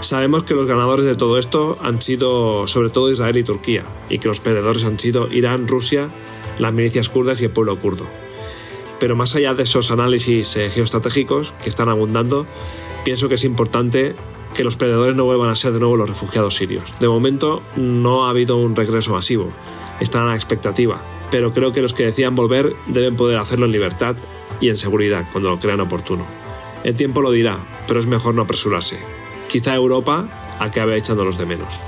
Sabemos que los ganadores de todo esto han sido sobre todo Israel y Turquía, y que los perdedores han sido Irán, Rusia, las milicias kurdas y el pueblo kurdo. Pero más allá de esos análisis geoestratégicos que están abundando, pienso que es importante que los perdedores no vuelvan a ser de nuevo los refugiados sirios. De momento no ha habido un regreso masivo, están a la expectativa, pero creo que los que decidan volver deben poder hacerlo en libertad y en seguridad cuando lo crean oportuno. El tiempo lo dirá, pero es mejor no apresurarse. Quizá Europa acabe echándolos de menos.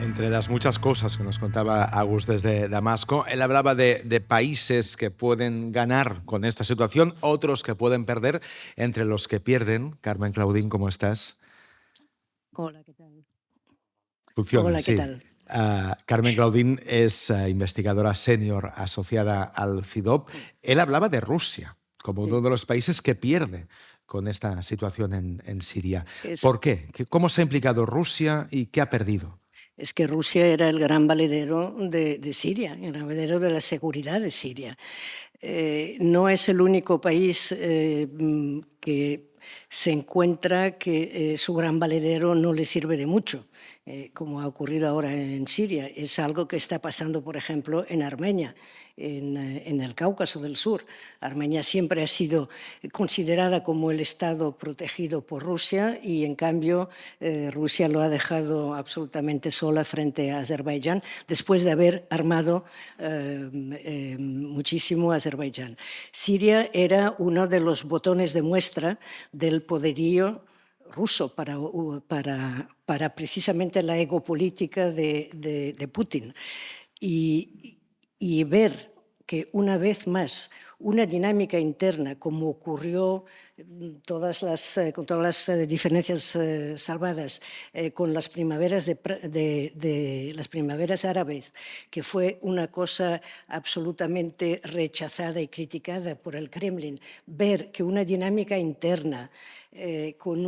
Entre las muchas cosas que nos contaba Agus desde Damasco, él hablaba de países que pueden ganar con esta situación, otros que pueden perder, entre los que pierden. Carmen Claudín, ¿cómo estás? Hola, ¿qué tal? Funciona, Hola, ¿qué sí. tal? Carmen Claudín es investigadora senior asociada al CIDOB. Él hablaba de Rusia como uno de los países que pierde con esta situación en Siria. ¿Por qué? ¿Cómo se ha implicado Rusia y qué ha perdido? Es que Rusia era el gran valedero de Siria, el gran valedero de la seguridad de Siria. No es el único país que se encuentra que su gran valedero no le sirve de mucho, como ha ocurrido ahora en Siria. Es algo que está pasando, por ejemplo, en Armenia, en el Cáucaso del Sur. Armenia siempre ha sido considerada como el Estado protegido por Rusia y, en cambio, Rusia lo ha dejado absolutamente sola frente a Azerbaiyán, después de haber armado muchísimo a Azerbaiyán. Siria era uno de los botones de muestra del poderío ruso para precisamente la egopolítica de Putin. Y ver que una vez más una dinámica interna, como ocurrió con todas las diferencias salvadas con las primaveras las primaveras árabes, que fue una cosa absolutamente rechazada y criticada por el Kremlin, ver que una dinámica interna con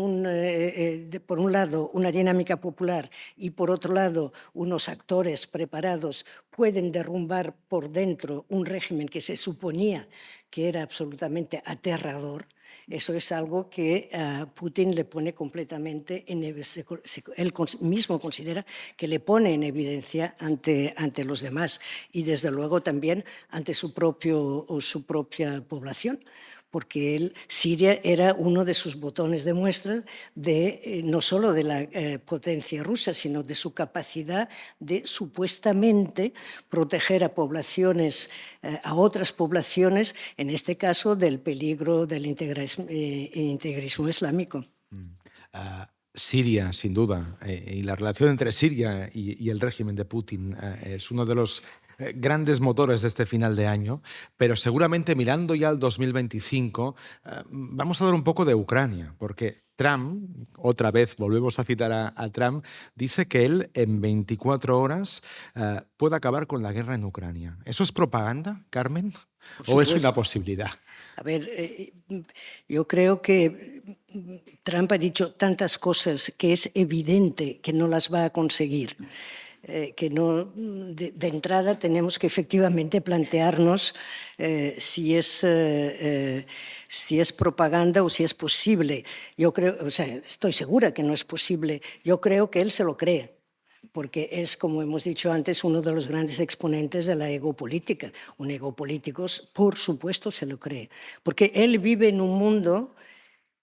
por un lado una dinámica popular y por otro lado unos actores preparados pueden derrumbar por dentro un régimen que se suponía que era absolutamente aterrador. Eso es algo que a Putin le pone completamente él mismo considera que le pone en evidencia ante los demás y desde luego también ante su propia población, porque Siria era uno de sus botones de muestra no solo de la potencia rusa, sino de su capacidad de supuestamente proteger a poblaciones, a otras poblaciones, en este caso del peligro del integrismo islámico. Siria, sin duda, y la relación entre Siria y el régimen de Putin es uno de los grandes motores de este final de año, pero seguramente mirando ya al 2025 vamos a hablar un poco de Ucrania, porque Trump, otra vez volvemos a citar a Trump, dice que él en 24 horas puede acabar con la guerra en Ucrania. ¿Eso es propaganda, Carmen? ¿O es una posibilidad? A ver, yo creo que Trump ha dicho tantas cosas que es evidente que no las va a conseguir. Que no, de entrada tenemos que efectivamente plantearnos si es propaganda o si es posible. Yo creo, o sea, estoy segura que no es posible. Yo creo que él se lo cree, porque es, como hemos dicho antes, uno de los grandes exponentes de la egopolítica. Un egopolítico, por supuesto, se lo cree, porque él vive en un mundo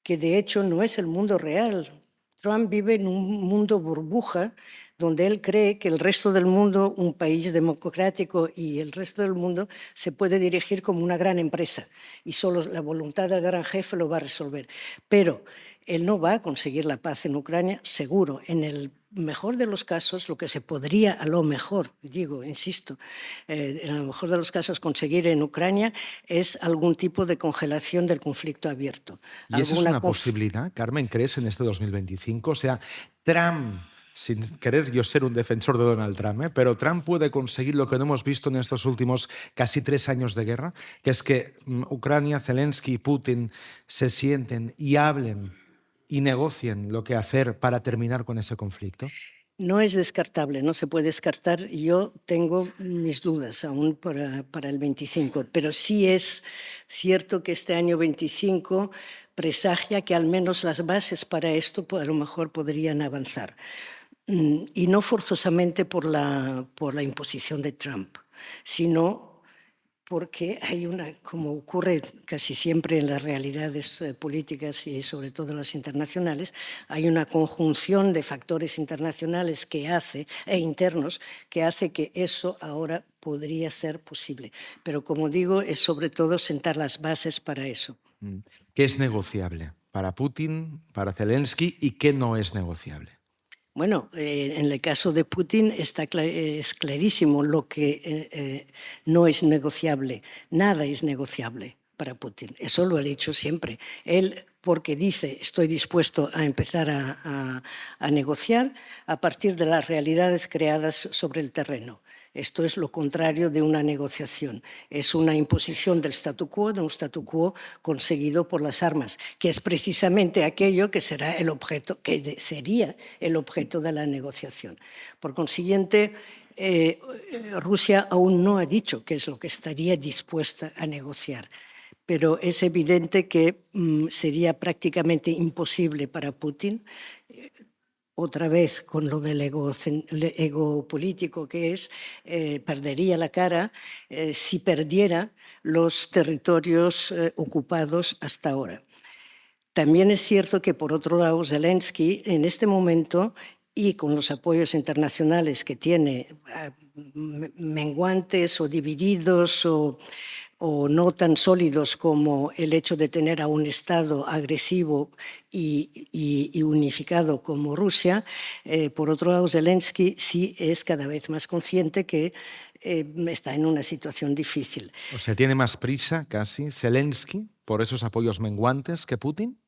que de hecho no es el mundo real. Trump vive en un mundo burbuja donde él cree que el resto del mundo, un país democrático y el resto del mundo, se puede dirigir como una gran empresa y solo la voluntad del gran jefe lo va a resolver. Pero él no va a conseguir la paz en Ucrania, seguro. En el mejor de los casos, lo que se podría, a lo mejor, digo, insisto, en el mejor de los casos conseguir en Ucrania es algún tipo de congelación del conflicto abierto. ¿Y eso es una posibilidad, Carmen, crees, en este 2025? O sea, Trump, sin querer yo ser un defensor de Donald Trump, pero Trump puede conseguir lo que no hemos visto en estos últimos casi 3 años de guerra, que es que Ucrania, Zelensky y Putin se sienten y hablen y negocien lo que hacer para terminar con ese conflicto. No es descartable, no se puede descartar. Yo tengo mis dudas aún para el 25, pero sí es cierto que este año 25 presagia que al menos las bases para esto a lo mejor podrían avanzar. Y no forzosamente por la imposición de Trump, sino porque hay una, como ocurre casi siempre en las realidades políticas y sobre todo en las internacionales, hay una conjunción de factores internacionales e internos que hace que eso ahora podría ser posible. Pero como digo, es sobre todo sentar las bases para eso. ¿Qué es negociable para Putin, para Zelensky y qué no es negociable? Bueno, en el caso de Putin es clarísimo lo que no es negociable. Nada es negociable para Putin. Eso lo ha dicho siempre. Él, porque dice, estoy dispuesto a empezar a negociar a partir de las realidades creadas sobre el terreno. Esto es lo contrario de una negociación. Es una imposición del statu quo, de un statu quo conseguido por las armas, que es precisamente aquello que sería el objeto de la negociación. Por consiguiente, Rusia aún no ha dicho qué es lo que estaría dispuesta a negociar. Pero es evidente que sería prácticamente imposible para Putin, otra vez con lo del ego político que es, perdería la cara si perdiera los territorios ocupados hasta ahora. También es cierto que, por otro lado, Zelensky en este momento, y con los apoyos internacionales que tiene, menguantes o divididos o no tan sólidos como el hecho de tener a un Estado agresivo y unificado como Rusia, por otro lado, Zelensky sí es cada vez más consciente que está en una situación difícil. O sea, ¿tiene más prisa casi Zelensky por esos apoyos menguantes que Putin?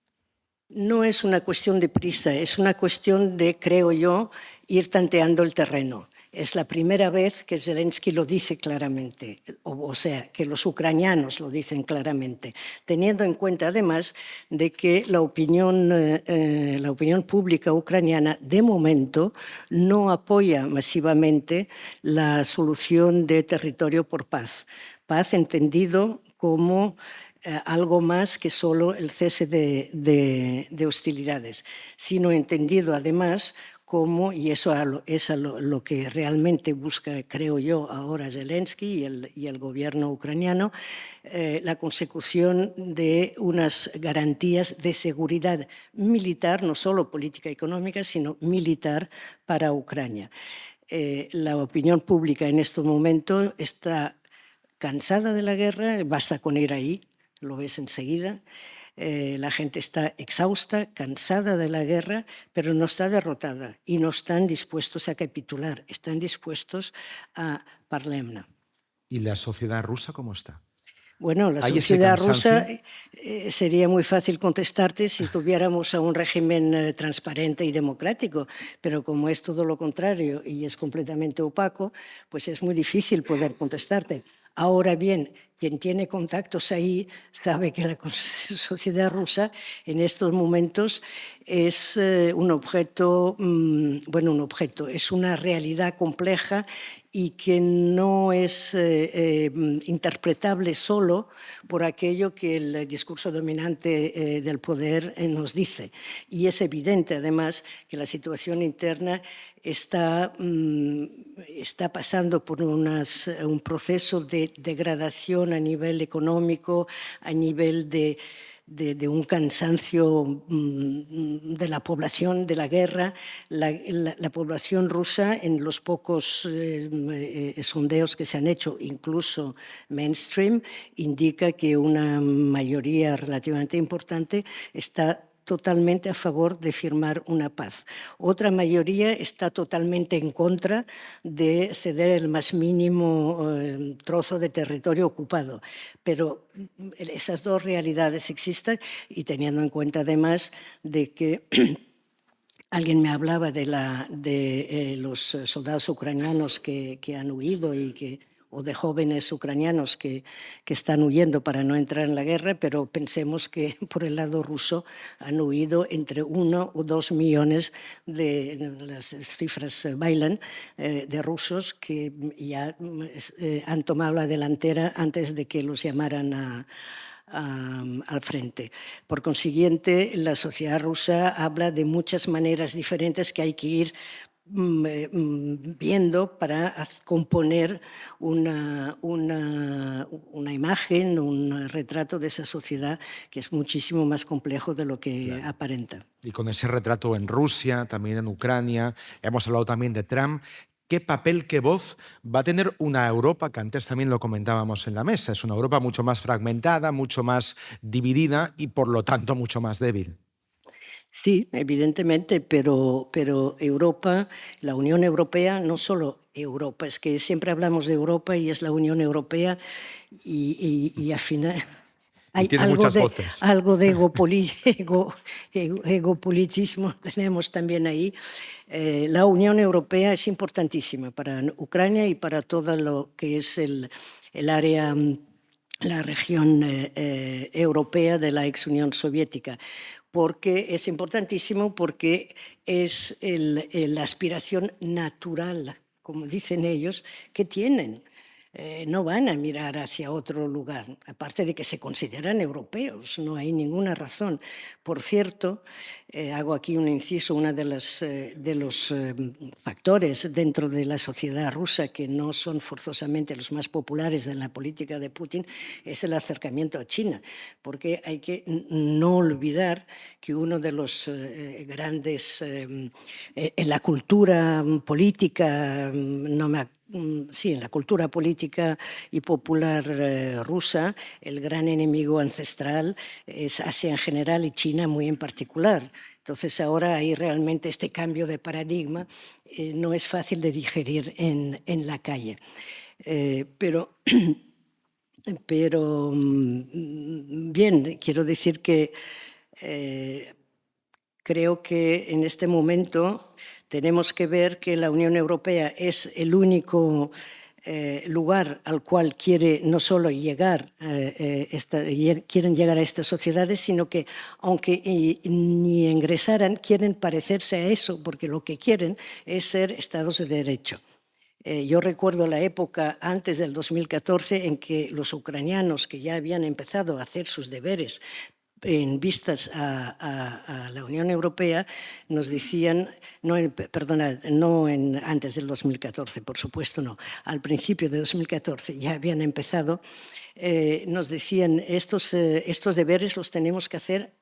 No es una cuestión de prisa, es una cuestión de, creo yo, ir tanteando el terreno. Es la primera vez que Zelensky lo dice claramente, o sea, que los ucranianos lo dicen claramente, teniendo en cuenta además de que la opinión pública ucraniana de momento no apoya masivamente la solución de territorio por paz. Paz entendido como algo más que solo el cese de hostilidades, sino entendido además como, y eso es lo que realmente busca, creo yo, ahora Zelensky y el gobierno ucraniano, la consecución de unas garantías de seguridad militar, no solo política y económica, sino militar para Ucrania. La opinión pública en este momento está cansada de la guerra, basta con ir ahí, lo ves enseguida. La gente está exhausta, cansada de la guerra, pero no está derrotada y no están dispuestos a capitular, están dispuestos a parlemna. ¿Y la sociedad rusa cómo está? Bueno, la sociedad rusa sería muy fácil contestarte si tuviéramos un régimen transparente y democrático, pero como es todo lo contrario y es completamente opaco, pues es muy difícil poder contestarte. Ahora bien, quien tiene contactos ahí sabe que la sociedad rusa en estos momentos es un objeto, es una realidad compleja y que no es interpretable solo por aquello que el discurso dominante del poder nos dice. Y es evidente, además, que la situación interna está pasando por un proceso de degradación a nivel económico, a nivel de un cansancio de la población, de la guerra. La población rusa, en los pocos sondeos que se han hecho, incluso mainstream, indica que una mayoría relativamente importante está totalmente a favor de firmar una paz. Otra mayoría está totalmente en contra de ceder el más mínimo trozo de territorio ocupado. Pero esas dos realidades existen y teniendo en cuenta además de que alguien me hablaba de los soldados ucranianos que han huido o de jóvenes ucranianos que están huyendo para no entrar en la guerra, pero pensemos que por el lado ruso han huido entre 1 o 2 millones las cifras bailan, de rusos que ya han tomado la delantera antes de que los llamaran al frente. Por consiguiente, la sociedad rusa habla de muchas maneras diferentes que hay que ir viendo para componer una imagen, un retrato de esa sociedad que es muchísimo más complejo de lo que aparenta. Y con ese retrato en Rusia, también en Ucrania, hemos hablado también de Trump. ¿Qué papel, qué voz va a tener una Europa que antes también lo comentábamos en la mesa? Es una Europa mucho más fragmentada, mucho más dividida y por lo tanto mucho más débil. Sí, evidentemente, pero Europa, la Unión Europea, no solo Europa, es que siempre hablamos de Europa y es la Unión Europea y al final hay algo de egopolitismo tenemos también ahí. La Unión Europea es importantísima para Ucrania y para todo lo que es el área, la región europea de la ex Unión Soviética. Porque es importantísimo, porque es la aspiración natural, como dicen ellos, que tienen. No van a mirar hacia otro lugar, aparte de que se consideran europeos, no hay ninguna razón. Por cierto, hago aquí un inciso, uno de los factores dentro de la sociedad rusa que no son forzosamente los más populares en la política de Putin es el acercamiento a China, porque hay que no olvidar que uno de los grandes, en la cultura política, en la cultura política y popular rusa, el gran enemigo ancestral es Asia en general y China muy en particular. Entonces ahora hay realmente este cambio de paradigma, no es fácil de digerir en la calle. Pero bien, quiero decir que creo que en este momento tenemos que ver que la Unión Europea es el único lugar al cual quiere no solo llegar, quieren llegar a estas sociedades, sino que aunque ni ingresaran, quieren parecerse a eso, porque lo que quieren es ser estados de derecho. Yo recuerdo la época antes del 2014 en que los ucranianos que ya habían empezado a hacer sus deberes en vistas a la Unión Europea, nos decían, antes del 2014, por supuesto no, al principio de 2014 ya habían empezado, nos decían, estos deberes los tenemos que hacer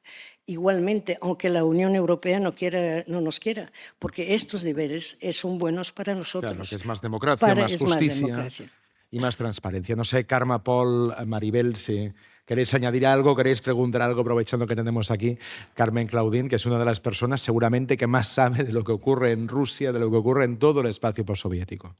igualmente, aunque la Unión Europea no nos quiera, porque estos deberes son buenos para nosotros. Claro, que es más democracia, más justicia. y más transparencia. No sé, Carme, Paul, Maribel, si queréis añadir algo, queréis preguntar algo, aprovechando que tenemos aquí Carmen Claudín, que es una de las personas seguramente que más sabe de lo que ocurre en Rusia, de lo que ocurre en todo el espacio postsoviético.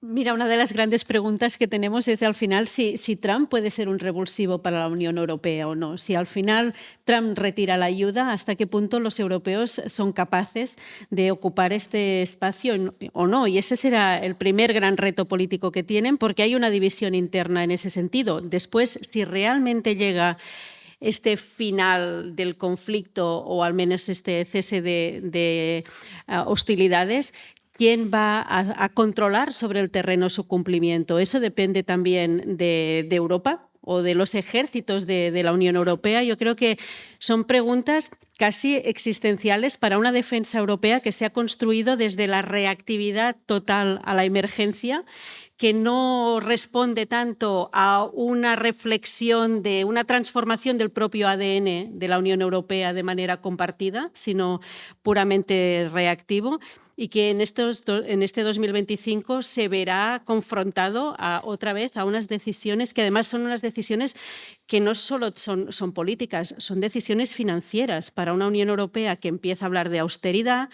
Mira, una de las grandes preguntas que tenemos es al final si Trump puede ser un revulsivo para la Unión Europea o no. Si al final Trump retira la ayuda, ¿hasta qué punto los europeos son capaces de ocupar este espacio o no? Y ese será el primer gran reto político que tienen, porque hay una división interna en ese sentido. Después, si realmente llega este final del conflicto o al menos este cese de hostilidades, ¿quién va a controlar sobre el terreno su cumplimiento? Eso depende también de Europa o de los ejércitos de la Unión Europea. Yo creo que son preguntas casi existenciales para una defensa europea que se ha construido desde la reactividad total a la emergencia, que no responde tanto a una reflexión de una transformación del propio ADN de la Unión Europea de manera compartida, sino puramente reactivo, y que en este 2025 se verá confrontado otra vez a unas decisiones que además son unas decisiones que no solo son políticas, son decisiones financieras para una Unión Europea que empieza a hablar de austeridad,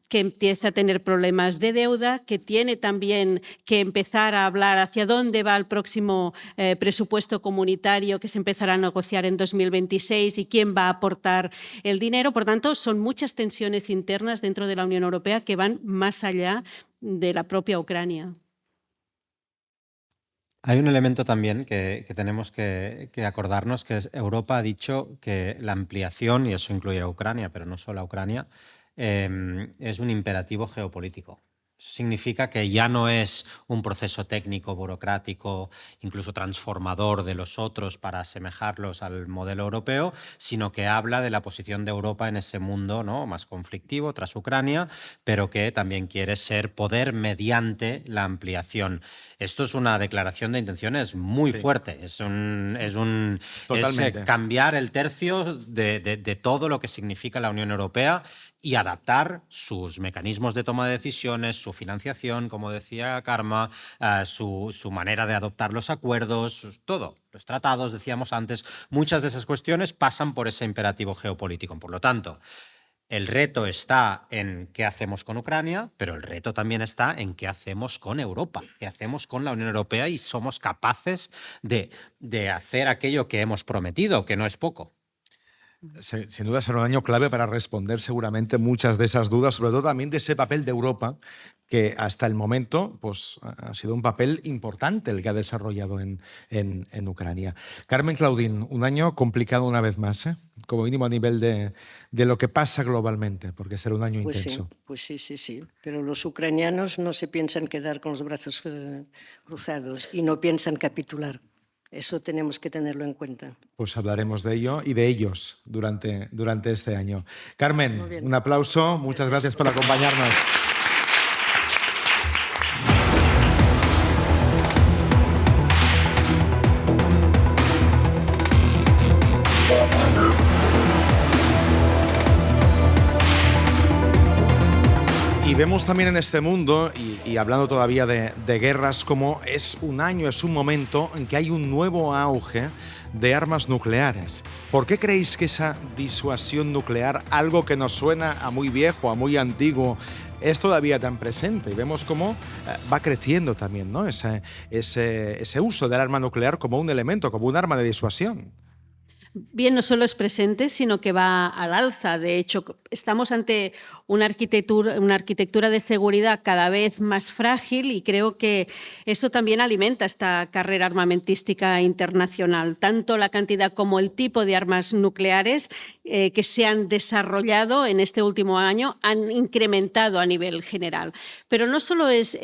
que empieza a tener problemas de deuda, que tiene también que empezar a hablar hacia dónde va el próximo presupuesto comunitario que se empezará a negociar en 2026 y quién va a aportar el dinero. Por tanto, son muchas tensiones internas dentro de la Unión Europea que van más allá de la propia Ucrania. Hay un elemento también que tenemos que acordarnos, que es Europa ha dicho que la ampliación, y eso incluye a Ucrania, pero no solo a Ucrania, es un imperativo geopolítico. Eso significa que ya no es un proceso técnico, burocrático, incluso transformador de los otros para asemejarlos al modelo europeo, sino que habla de la posición de Europa en ese mundo, ¿no?, más conflictivo tras Ucrania, pero que también quiere ser poder mediante la ampliación. Esto es una declaración de intenciones muy fuerte. Es cambiar el tercio de todo lo que significa la Unión Europea y adaptar sus mecanismos de toma de decisiones, su financiación, como decía Carme, su manera de adoptar los acuerdos, todo. Los tratados, decíamos antes, muchas de esas cuestiones pasan por ese imperativo geopolítico. Por lo tanto, el reto está en qué hacemos con Ucrania, pero el reto también está en qué hacemos con Europa, qué hacemos con la Unión Europea, y somos capaces de hacer aquello que hemos prometido, que no es poco. Sin duda será un año clave para responder seguramente muchas de esas dudas, sobre todo también de ese papel de Europa, que hasta el momento pues, ha sido un papel importante el que ha desarrollado en Ucrania. Carmen Claudín, un año complicado una vez más, como mínimo a nivel de lo que pasa globalmente, porque será un año intenso. Sí. Pero los ucranianos no se piensan quedar con los brazos cruzados y no piensan capitular. Eso tenemos que tenerlo en cuenta. Pues hablaremos de ello y de ellos durante este año. Carmen, un aplauso. Muchas gracias por acompañarnos. Y vemos también en este mundo, y hablando todavía de guerras, como es un año, es un momento en que hay un nuevo auge de armas nucleares. ¿Por qué creéis que esa disuasión nuclear, algo que nos suena a muy viejo, a muy antiguo, es todavía tan presente? Y vemos cómo va creciendo también, ¿no?, ese uso del arma nuclear como un elemento, como un arma de disuasión. Bien, no solo es presente, sino que va al alza. De hecho, estamos ante una arquitectura de seguridad cada vez más frágil, y creo que eso también alimenta esta carrera armamentística internacional. Tanto la cantidad como el tipo de armas nucleares que se han desarrollado en este último año han incrementado a nivel general. Pero no solo es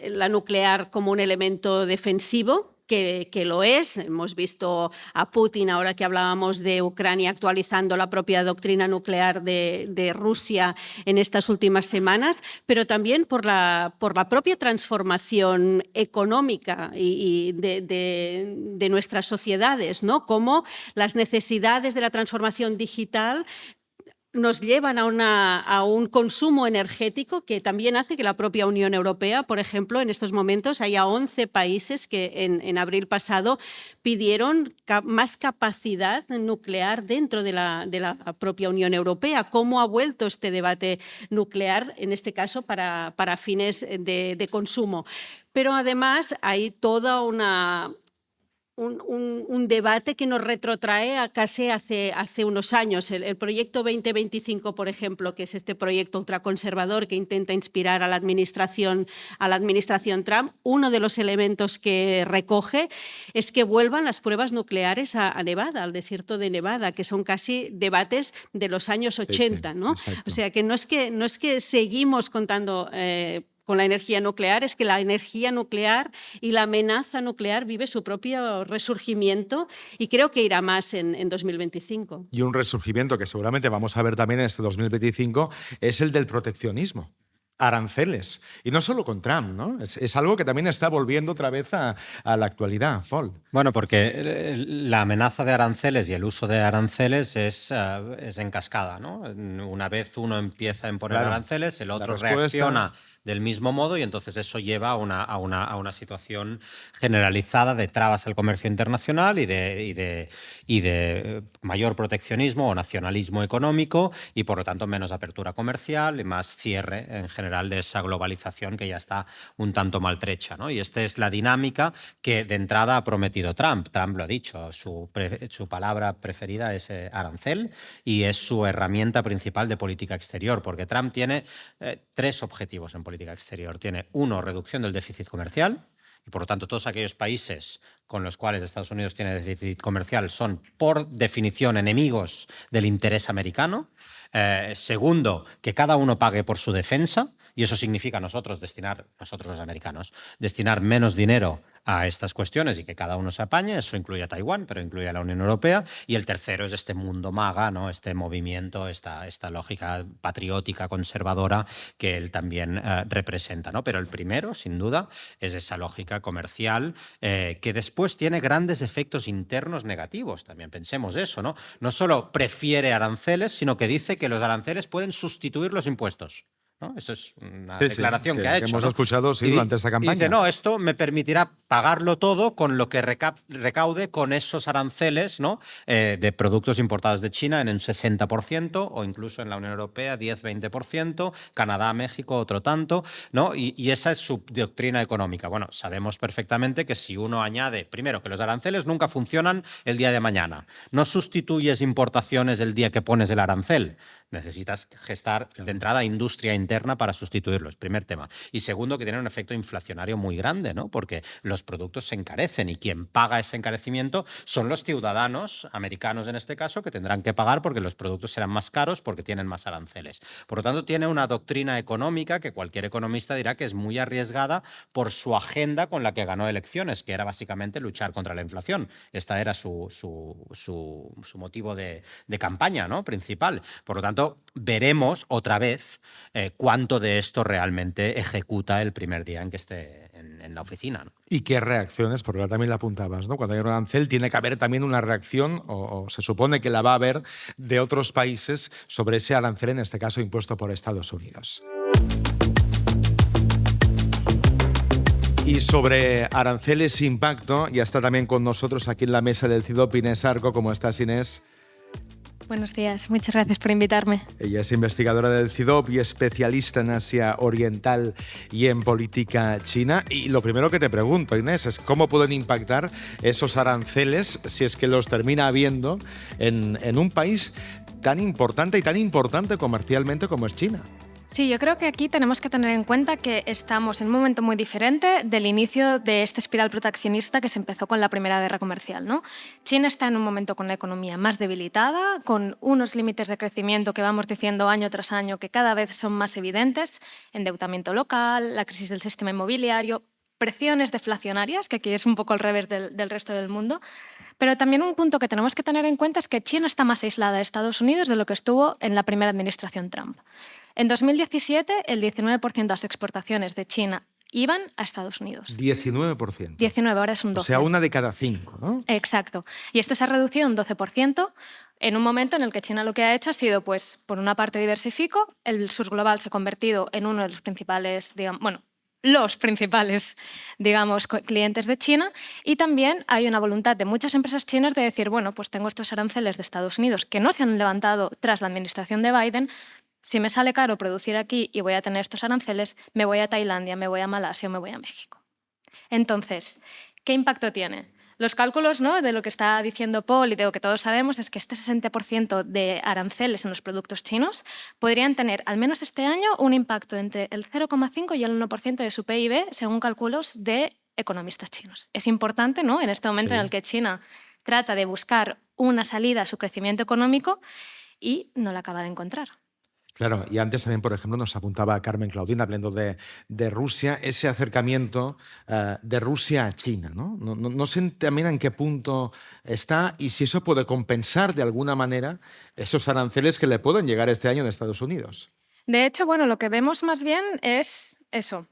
la nuclear como un elemento defensivo, que lo es. Hemos visto a Putin, ahora que hablábamos de Ucrania, actualizando la propia doctrina nuclear de Rusia en estas últimas semanas, pero también por la propia transformación económica y de nuestras sociedades, ¿no? Cómo las necesidades de la transformación digital nos llevan a un consumo energético que también hace que la propia Unión Europea, por ejemplo, en estos momentos haya 11 países que en abril pasado pidieron más capacidad nuclear dentro de la propia Unión Europea. ¿Cómo ha vuelto este debate nuclear, en este caso para fines de consumo? Pero además hay toda un debate que nos retrotrae a casi hace unos años. El proyecto 2025, por ejemplo, que es este proyecto ultraconservador que intenta inspirar a la administración Trump, uno de los elementos que recoge es que vuelvan las pruebas nucleares a Nevada, al desierto de Nevada, que son casi debates de los años 80, ¿no? O sea, que no es que seguimos contando con la energía nuclear, es que la energía nuclear y la amenaza nuclear vive su propio resurgimiento y creo que irá más en 2025. Y un resurgimiento que seguramente vamos a ver también en este 2025 es el del proteccionismo. Aranceles. Y no solo con Trump, ¿no? Es algo que también está volviendo otra vez a la actualidad, Paul. Bueno, porque la amenaza de aranceles y el uso de aranceles es en cascada, ¿no? Una vez uno empieza a imponer aranceles, el otro reacciona del mismo modo y entonces eso lleva a una situación generalizada de trabas al comercio internacional y de mayor proteccionismo o nacionalismo económico y por lo tanto menos apertura comercial y más cierre en general de esa globalización que ya está un tanto maltrecha, ¿no? Y esta es la dinámica que de entrada ha prometido Trump. Trump lo ha dicho, su palabra preferida es arancel y es su herramienta principal de política exterior, porque Trump tiene tres objetivos en política exterior. Tiene, uno, reducción del déficit comercial, y por lo tanto todos aquellos países con los cuales Estados Unidos tiene déficit comercial son por definición enemigos del interés americano. Segundo, que cada uno pague por su defensa, y eso significa nosotros los americanos, destinar menos dinero a estas cuestiones y que cada uno se apañe. Eso incluye a Taiwán, pero incluye a la Unión Europea. Y el tercero es este mundo MAGA, ¿no? Este movimiento, esta lógica patriótica, conservadora que él también representa, ¿no? Pero el primero, sin duda, es esa lógica comercial que después tiene grandes efectos internos negativos. También pensemos eso, ¿no? No solo prefiere aranceles, sino que dice que los aranceles pueden sustituir los impuestos, ¿no? Eso es una declaración que ha hecho. Hemos escuchado durante esta campaña. Y dice, no, esto me permitirá pagarlo todo con lo que recaude con esos aranceles, ¿no? De productos importados de China en un 60% o incluso en la Unión Europea 10-20%, Canadá, México otro tanto, ¿no? Y esa es su doctrina económica. Bueno, sabemos perfectamente que si uno añade, primero, que los aranceles nunca funcionan el día de mañana. No sustituyes importaciones el día que pones el arancel. Necesitas gestar de entrada industria interna para sustituirlos, primer tema. Y segundo, que tiene un efecto inflacionario muy grande, ¿no? Porque los productos se encarecen y quien paga ese encarecimiento son los ciudadanos americanos en este caso, que tendrán que pagar porque los productos serán más caros porque tienen más aranceles. Por lo tanto, tiene una doctrina económica que cualquier economista dirá que es muy arriesgada por su agenda con la que ganó elecciones, que era básicamente luchar contra la inflación. Esta era su motivo de campaña, ¿no? Principal. Por lo tanto, veremos otra vez cuánto de esto realmente ejecuta el primer día en que esté en la oficina, ¿no? ¿Y qué reacciones? Porque también la apuntabas, ¿no? Cuando hay un arancel tiene que haber también una reacción, o se supone que la va a haber, de otros países sobre ese arancel, en este caso impuesto por Estados Unidos. Y sobre aranceles impacto, ya está también con nosotros aquí en la mesa del CIDOP Inés Arco. ¿Cómo estás, Inés? Buenos días, muchas gracias por invitarme. Ella es investigadora del CIDOP y especialista en Asia Oriental y en política china. Y lo primero que te pregunto, Inés, es cómo pueden impactar esos aranceles, si es que los termina habiendo, en un país tan importante comercialmente como es China. Sí, yo creo que aquí tenemos que tener en cuenta que estamos en un momento muy diferente del inicio de esta espiral proteccionista que se empezó con la Primera Guerra Comercial, ¿no? China está en un momento con la economía más debilitada, con unos límites de crecimiento que vamos diciendo año tras año que cada vez son más evidentes, endeudamiento local, la crisis del sistema inmobiliario, presiones deflacionarias, que aquí es un poco al revés del resto del mundo. Pero también un punto que tenemos que tener en cuenta es que China está más aislada de Estados Unidos de lo que estuvo en la primera administración Trump. En 2017, el 19% de las exportaciones de China iban a Estados Unidos. 19%. 19, ahora es un 12%. O sea, una de cada 5, ¿no? Exacto. Y esto se ha reducido un 12%. en un momento en el que China lo que ha hecho ha sido, pues, por una parte diversifico, el sur global se ha convertido en uno de los principales, clientes de China, y también hay una voluntad de muchas empresas chinas de decir, bueno, pues tengo estos aranceles de Estados Unidos que no se han levantado tras la administración de Biden. Si me sale caro producir aquí y voy a tener estos aranceles, me voy a Tailandia, me voy a Malasia o me voy a México. Entonces, ¿qué impacto tiene? Los cálculos, ¿no?, de lo que está diciendo Paul y de lo que todos sabemos es que este 60% de aranceles en los productos chinos podrían tener, al menos este año, un impacto entre el 0,5 y el 1% de su PIB, según cálculos de economistas chinos. Es importante, ¿no?, en este momento en el que China trata de buscar una salida a su crecimiento económico y no la acaba de encontrar. Claro, y antes también, por ejemplo, nos apuntaba Carmen Claudín, hablando de Rusia, ese acercamiento de Rusia a China, ¿no? No sé también en qué punto está y si eso puede compensar de alguna manera esos aranceles que le pueden llegar este año de Estados Unidos. De hecho, bueno, lo que vemos más bien es eso,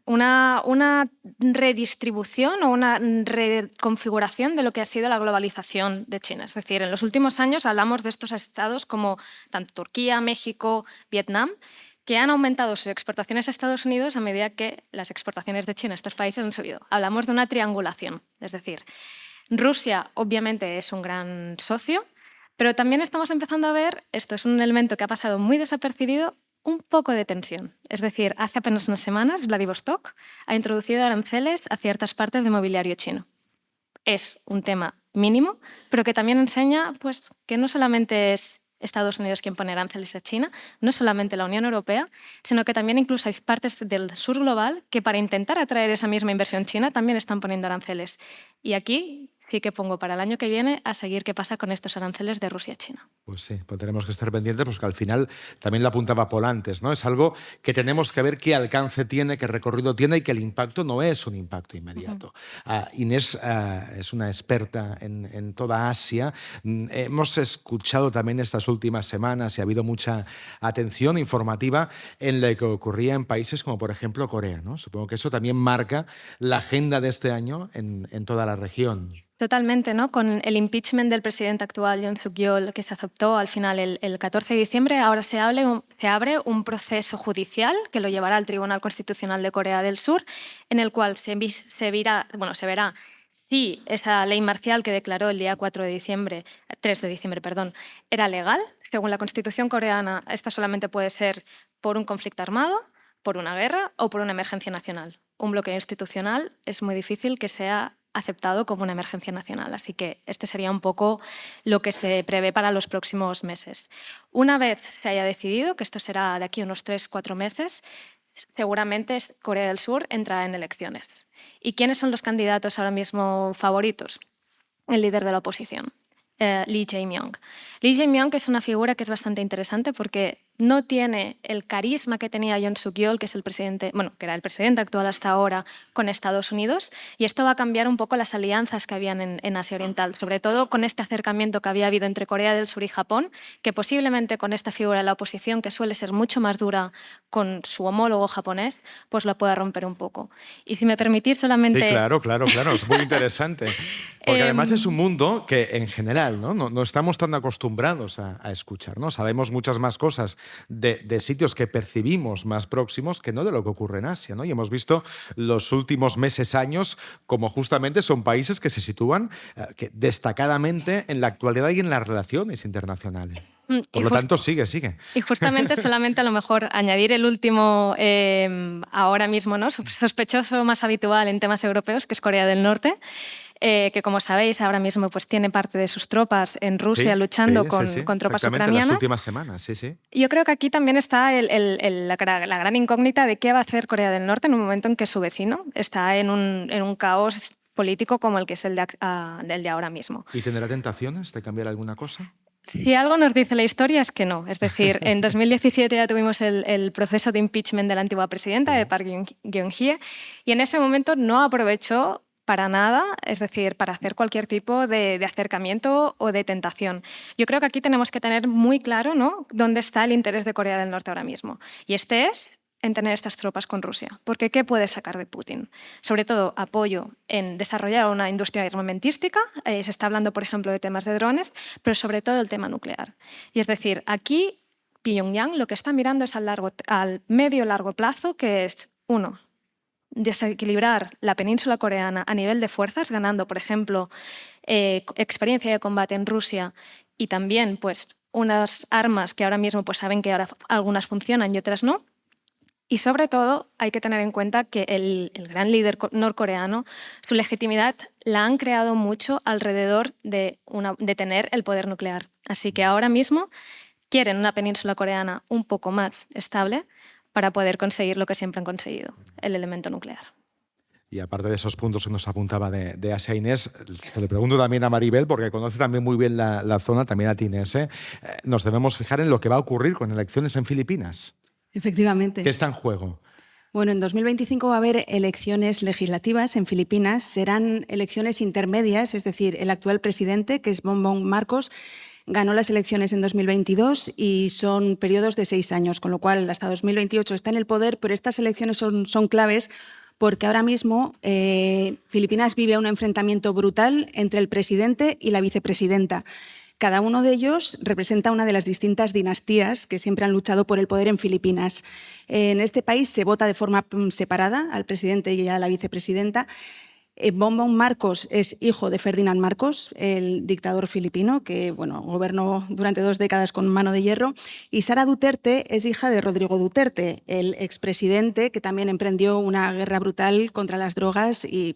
una redistribución o una reconfiguración de lo que ha sido la globalización de China. Es decir, en los últimos años hablamos de estos estados como tanto Turquía, México, Vietnam, que han aumentado sus exportaciones a Estados Unidos a medida que las exportaciones de China a estos países han subido. Hablamos de una triangulación. Es decir, Rusia obviamente es un gran socio, pero también estamos empezando a ver, esto es un elemento que ha pasado muy desapercibido, un poco de tensión. Es decir, hace apenas unas semanas Vladivostok ha introducido aranceles a ciertas partes de mobiliario chino. Es un tema mínimo, pero que también enseña, pues, que no solamente es Estados Unidos quien pone aranceles a China, no solamente la Unión Europea, sino que también incluso hay partes del sur global que para intentar atraer esa misma inversión china también están poniendo aranceles. Y aquí sí que pongo para el año que viene a seguir qué pasa con estos aranceles de Rusia a China. Pues sí, pues tenemos que estar pendientes porque al final también lo apuntaba Paul antes, ¿no? Es algo que tenemos que ver qué alcance tiene, qué recorrido tiene y que el impacto no es un impacto inmediato. Inés es una experta en toda Asia. Hemos escuchado también estas últimas semanas y ha habido mucha atención informativa en lo que ocurría en países como por ejemplo Corea, ¿no? Supongo que eso también marca la agenda de este año en toda la región. Totalmente, ¿no? Con el impeachment del presidente actual, Yoon Suk-yeol, que se aceptó al final el 14 de diciembre, ahora se abre un proceso judicial que lo llevará al Tribunal Constitucional de Corea del Sur, en el cual se verá si esa ley marcial que declaró el día 3 de diciembre, era legal. Según la Constitución coreana, esta solamente puede ser por un conflicto armado, por una guerra o por una emergencia nacional. Un bloqueo institucional es muy difícil que sea aceptado como una emergencia nacional. Así que este sería un poco lo que se prevé para los próximos meses. Una vez se haya decidido, que esto será de aquí a unos 3-4 meses, seguramente Corea del Sur entrará en elecciones. ¿Y quiénes son los candidatos ahora mismo favoritos? El líder de la oposición, Lee Jae-myung. Lee Jae-myung es una figura que es bastante interesante porque no tiene el carisma que tenía Yoon Suk-yeol, que era el presidente actual hasta ahora, con Estados Unidos, y esto va a cambiar un poco las alianzas que habían en Asia Oriental, sobre todo con este acercamiento que había habido entre Corea del Sur y Japón, que posiblemente con esta figura de la oposición, que suele ser mucho más dura con su homólogo japonés, pues lo pueda romper un poco. Y si me permitís solamente... Sí, claro, es muy interesante. Porque además es un mundo que en general no estamos tan acostumbrados a escuchar, ¿no? Sabemos muchas más cosas de sitios que percibimos más próximos que no de lo que ocurre en Asia, ¿no? Y hemos visto los últimos meses, años, como justamente son países que se sitúan destacadamente en la actualidad y en las relaciones internacionales. Por lo tanto, sigue. Y justamente solamente a lo mejor añadir el último, ahora mismo, ¿no?, sospechoso más habitual en temas europeos, que es Corea del Norte, que como sabéis ahora mismo pues tiene parte de sus tropas en Rusia luchando con tropas ucranianas. Las últimas semanas, sí. Yo creo que aquí también está la gran incógnita de qué va a hacer Corea del Norte en un momento en que su vecino está en un caos político como el que es el de ahora mismo. ¿Y tendrá tentaciones de cambiar alguna cosa? Si algo nos dice la historia es que no. Es decir, en 2017 ya tuvimos el proceso de impeachment de la antigua presidenta, de Park Geun-hye, y en ese momento no aprovechó para nada, es decir, para hacer cualquier tipo de acercamiento o de tentación. Yo creo que aquí tenemos que tener muy claro, ¿no?, dónde está el interés de Corea del Norte ahora mismo. Y este es en tener estas tropas con Rusia. Porque ¿qué puede sacar de Putin? Sobre todo apoyo en desarrollar una industria armamentística. Se está hablando, por ejemplo, de temas de drones, pero sobre todo el tema nuclear. Y es decir, aquí Pyongyang lo que está mirando es al medio-largo plazo, que es, uno, desequilibrar la península coreana a nivel de fuerzas, ganando, por ejemplo, experiencia de combate en Rusia y también pues, unas armas que ahora mismo pues, saben que ahora algunas funcionan y otras no. Y sobre todo hay que tener en cuenta que el gran líder norcoreano, su legitimidad la han creado mucho alrededor de tener el poder nuclear. Así que ahora mismo quieren una península coreana un poco más estable para poder conseguir lo que siempre han conseguido, el elemento nuclear. Y aparte de esos puntos que nos apuntaba de Asia Inés, se le pregunto también a Maribel, porque conoce también muy bien la zona, también a ti Inés, nos debemos fijar en lo que va a ocurrir con elecciones en Filipinas. Efectivamente. ¿Qué está en juego? Bueno, en 2025 va a haber elecciones legislativas en Filipinas. Serán elecciones intermedias, es decir, el actual presidente, que es Bongbong Marcos, ganó las elecciones en 2022 y son periodos de 6 años, con lo cual hasta 2028 está en el poder, pero estas elecciones son claves porque ahora mismo Filipinas vive un enfrentamiento brutal entre el presidente y la vicepresidenta. Cada uno de ellos representa una de las distintas dinastías que siempre han luchado por el poder en Filipinas. En este país se vota de forma separada al presidente y a la vicepresidenta. Bongbong Marcos es hijo de Ferdinand Marcos, el dictador filipino que gobernó durante 2 décadas con mano de hierro, y Sara Duterte es hija de Rodrigo Duterte, el expresidente que también emprendió una guerra brutal contra las drogas y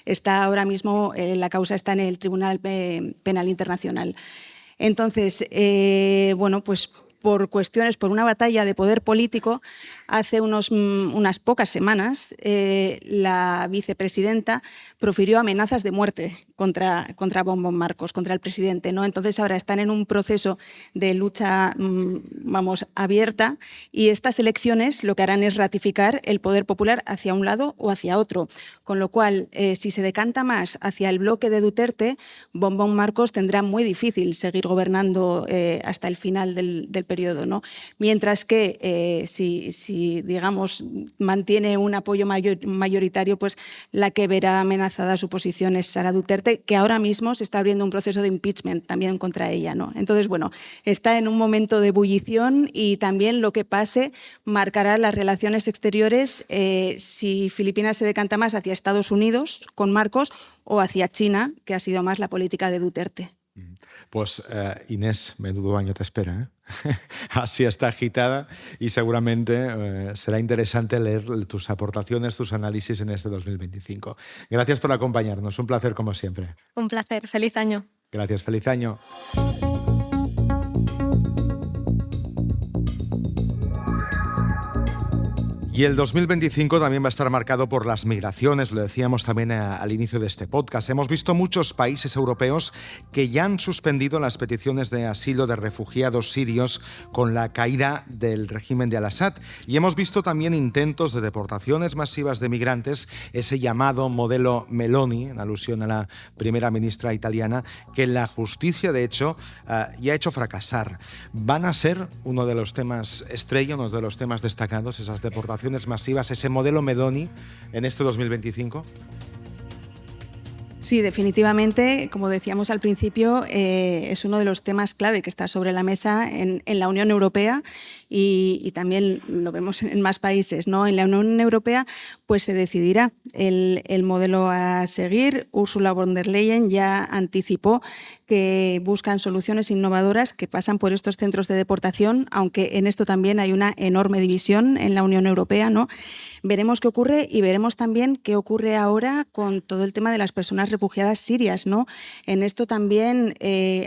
está ahora mismo, la causa está en el Tribunal Penal Internacional. Entonces, por una batalla de poder político, hace unas pocas semanas la vicepresidenta profirió amenazas de muerte contra Bongbong Marcos, contra el presidente, ¿no? Entonces ahora están en un proceso de lucha abierta y estas elecciones lo que harán es ratificar el poder popular hacia un lado o hacia otro, con lo cual si se decanta más hacia el bloque de Duterte, Bongbong Marcos tendrá muy difícil seguir gobernando hasta el final del periodo, ¿no? Mientras que si digamos mantiene un apoyo mayoritario, pues la que verá amenazada su posición es Sara Duterte, que ahora mismo se está abriendo un proceso de impeachment también contra ella, ¿no? Entonces, está en un momento de ebullición y también lo que pase marcará las relaciones exteriores si Filipinas se decanta más hacia Estados Unidos con Marcos o hacia China, que ha sido más la política de Duterte. Pues Inés, menudo año te espera, ¿eh? Así está agitada y seguramente será interesante leer tus aportaciones, tus análisis en este 2025. Gracias por acompañarnos, un placer como siempre. Un placer, feliz año. Gracias, feliz año. Y el 2025 también va a estar marcado por las migraciones, lo decíamos también al inicio de este podcast. Hemos visto muchos países europeos que ya han suspendido las peticiones de asilo de refugiados sirios con la caída del régimen de Al-Assad. Y hemos visto también intentos de deportaciones masivas de migrantes, ese llamado modelo Meloni, en alusión a la primera ministra italiana, que la justicia, de hecho, ya ha hecho fracasar. ¿Van a ser uno de los temas estrella, uno de los temas destacados, esas deportaciones masivas, ese modelo Meloni en este 2025? Sí, definitivamente, como decíamos al principio, es uno de los temas clave que está sobre la mesa en la Unión Europea y también lo vemos en más países, ¿no? En la Unión Europea pues se decidirá el modelo a seguir. Ursula von der Leyen ya anticipó que buscan soluciones innovadoras que pasan por estos centros de deportación, aunque en esto también hay una enorme división en la Unión Europea, ¿no? Veremos qué ocurre y veremos también qué ocurre ahora con todo el tema de las personas refugiadas sirias, ¿no? En esto también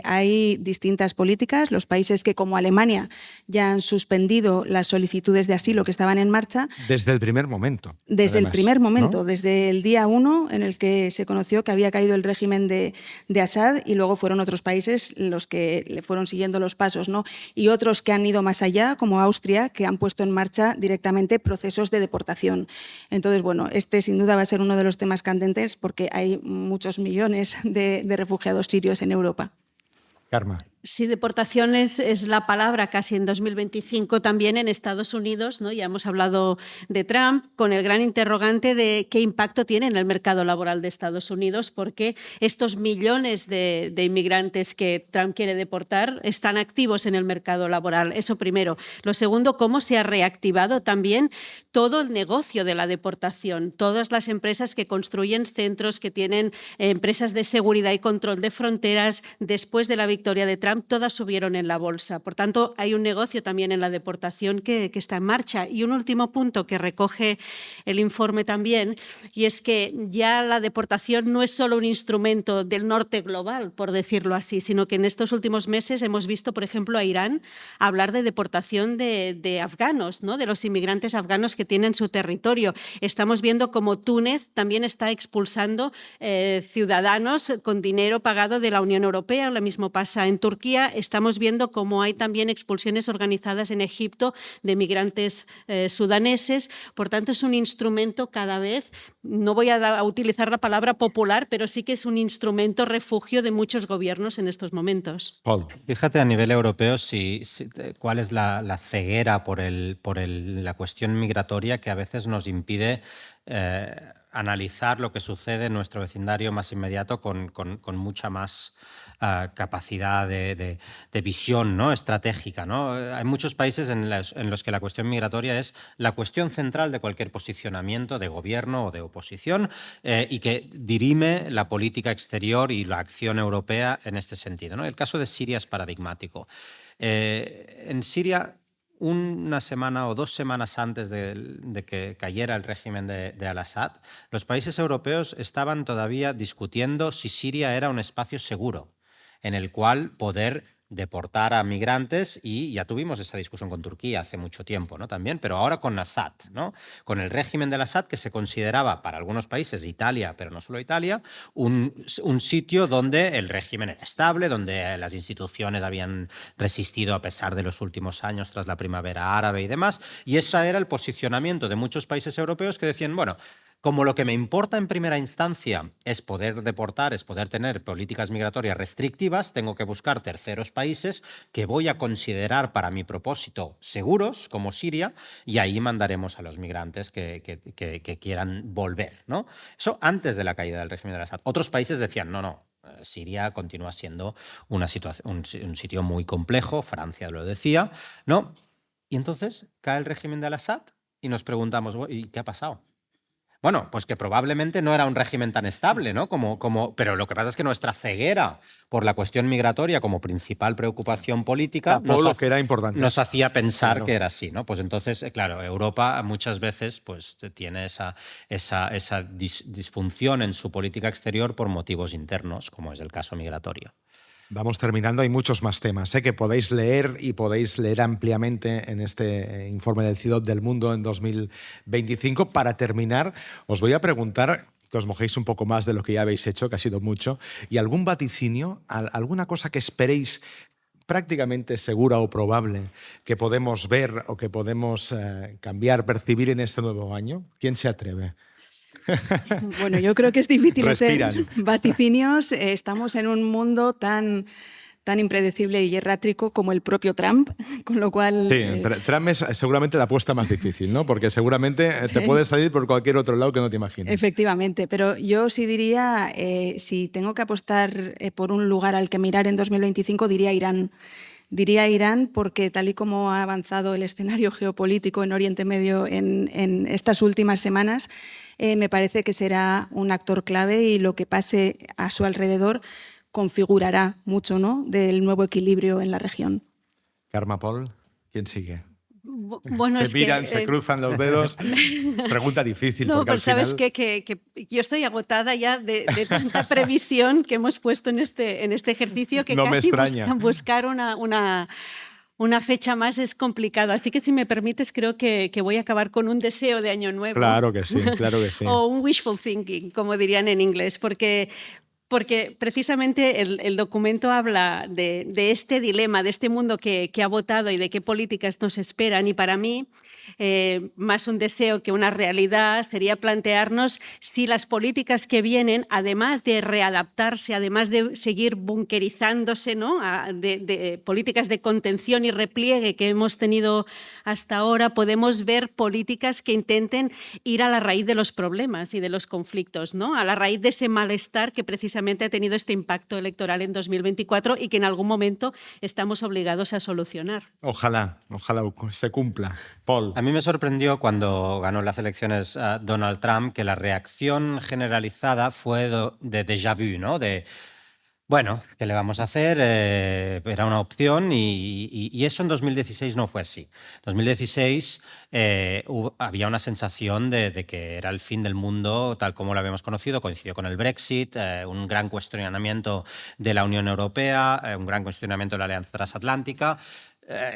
hay distintas políticas. Los países que, como Alemania, ya han suspendido las solicitudes de asilo que estaban en marcha. Desde el primer momento. Desde además, el primer momento, ¿no? Desde el día 1 en el que se conoció que había caído el régimen de Assad, y luego fueron otros países los que le fueron siguiendo los pasos, ¿no? Y otros que han ido más allá, como Austria, que han puesto en marcha directamente procesos de deportación. Entonces, este sin duda va a ser uno de los temas candentes porque hay muchos millones de refugiados sirios en Europa. Karma. Sí, deportaciones es la palabra casi en 2025 también en Estados Unidos, ¿no? Ya hemos hablado de Trump, con el gran interrogante de qué impacto tiene en el mercado laboral de Estados Unidos, porque estos millones de inmigrantes que Trump quiere deportar están activos en el mercado laboral. Eso primero. Lo segundo, cómo se ha reactivado también todo el negocio de la deportación. Todas las empresas que construyen centros, que tienen empresas de seguridad y control de fronteras, después de la victoria de Trump, todas subieron en la bolsa. Por tanto, hay un negocio también en la deportación que está en marcha. Y un último punto que recoge el informe también, y es que ya la deportación no es solo un instrumento del norte global, por decirlo así, sino que en estos últimos meses hemos visto, por ejemplo, a Irán hablar de deportación de afganos, ¿no? De los inmigrantes afganos que tienen su territorio. Estamos viendo cómo Túnez también está expulsando ciudadanos con dinero pagado de la Unión Europea. Lo mismo pasa en Turquía. Estamos viendo cómo hay también expulsiones organizadas en Egipto de migrantes sudaneses. Por tanto, es un instrumento cada vez, no voy a utilizar la palabra popular, pero sí que es un instrumento refugio de muchos gobiernos en estos momentos. Paul. Fíjate a nivel europeo cuál es la ceguera por la cuestión migratoria que a veces nos impide analizar lo que sucede en nuestro vecindario más inmediato con mucha más capacidad de visión, ¿no? Estratégica, ¿no? Hay muchos países en los que la cuestión migratoria es la cuestión central de cualquier posicionamiento de gobierno o de oposición y que dirime la política exterior y la acción europea en este sentido, ¿no? El caso de Siria es paradigmático. En Siria, una semana o 2 semanas antes de que cayera el régimen de al-Assad, los países europeos estaban todavía discutiendo si Siria era un espacio seguro en el cual poder deportar a migrantes, y ya tuvimos esa discusión con Turquía hace mucho tiempo, ¿no? También, pero ahora con Assad, ¿no? Con el régimen del Assad, que se consideraba para algunos países, Italia, pero no solo Italia, un sitio donde el régimen era estable, donde las instituciones habían resistido a pesar de los últimos años tras la primavera árabe y demás, y ese era el posicionamiento de muchos países europeos que decían, bueno, como lo que me importa en primera instancia es poder deportar, es poder tener políticas migratorias restrictivas, tengo que buscar terceros países que voy a considerar para mi propósito seguros, como Siria, y ahí mandaremos a los migrantes que quieran volver, ¿no? Eso antes de la caída del régimen de Assad. Otros países decían, no, Siria continúa siendo un sitio muy complejo, Francia lo decía, ¿no? Y entonces cae el régimen de Assad y nos preguntamos, ¿y qué ha pasado? Bueno, pues que probablemente no era un régimen tan estable, ¿no? Pero lo que pasa es que nuestra ceguera por la cuestión migratoria como principal preocupación política nos hacía pensar que era así, ¿no? Pues entonces, claro, Europa muchas veces pues, tiene esa disfunción en su política exterior por motivos internos, como es el caso migratorio. Vamos terminando, hay muchos más temas que podéis leer y podéis leer ampliamente en este informe del CIDOT del Mundo en 2025. Para terminar, os voy a preguntar que os mojéis un poco más de lo que ya habéis hecho, que ha sido mucho, y algún vaticinio, alguna cosa que esperéis prácticamente segura o probable que podemos ver o que podemos cambiar, percibir en este nuevo año. ¿Quién se atreve? Bueno, yo creo que es difícil Respiran. hacer vaticinios. Estamos en un mundo tan impredecible y errático como el propio Trump, con lo cual... Sí, Trump es seguramente la apuesta más difícil, ¿no? Porque seguramente te puedes salir por cualquier otro lado que no te imagines. Efectivamente, pero yo sí diría, si tengo que apostar por un lugar al que mirar en 2025, diría Irán. Diría Irán porque tal y como ha avanzado el escenario geopolítico en Oriente Medio en estas últimas semanas, me parece que será un actor clave y lo que pase a su alrededor configurará mucho, ¿no?, del nuevo equilibrio en la región. Karma Paul, ¿quién sigue? Bueno, se miran, se cruzan los dedos. Pregunta difícil. No, porque pero sabes final... que yo estoy agotada ya de tanta previsión que hemos puesto en este ejercicio que no casi buscar una fecha más es complicado. Así que si me permites, creo que voy a acabar con un deseo de año nuevo. Claro que sí, claro que sí. O un wishful thinking, como dirían en inglés, porque porque precisamente el documento habla de este dilema, de este mundo que ha votado y de qué políticas nos esperan. Y para mí, más un deseo que una realidad sería plantearnos si las políticas que vienen, además de readaptarse, además de seguir bunkerizándose, ¿no?, de políticas de contención y repliegue que hemos tenido hasta ahora, podemos ver políticas que intenten ir a la raíz de los problemas y de los conflictos, ¿no?, a la raíz de ese malestar que precisamente ha tenido este impacto electoral en 2024 y que en algún momento estamos obligados a solucionar. Ojalá se cumpla. Paul. A mí me sorprendió cuando ganó las elecciones Donald Trump que la reacción generalizada fue de déjà vu, ¿no? De, bueno, ¿qué le vamos a hacer? Era una opción y eso en 2016 no fue así. En 2016 había una sensación de que era el fin del mundo tal como lo habíamos conocido, coincidió con el Brexit, un gran cuestionamiento de la Unión Europea, un gran cuestionamiento de la Alianza Transatlántica.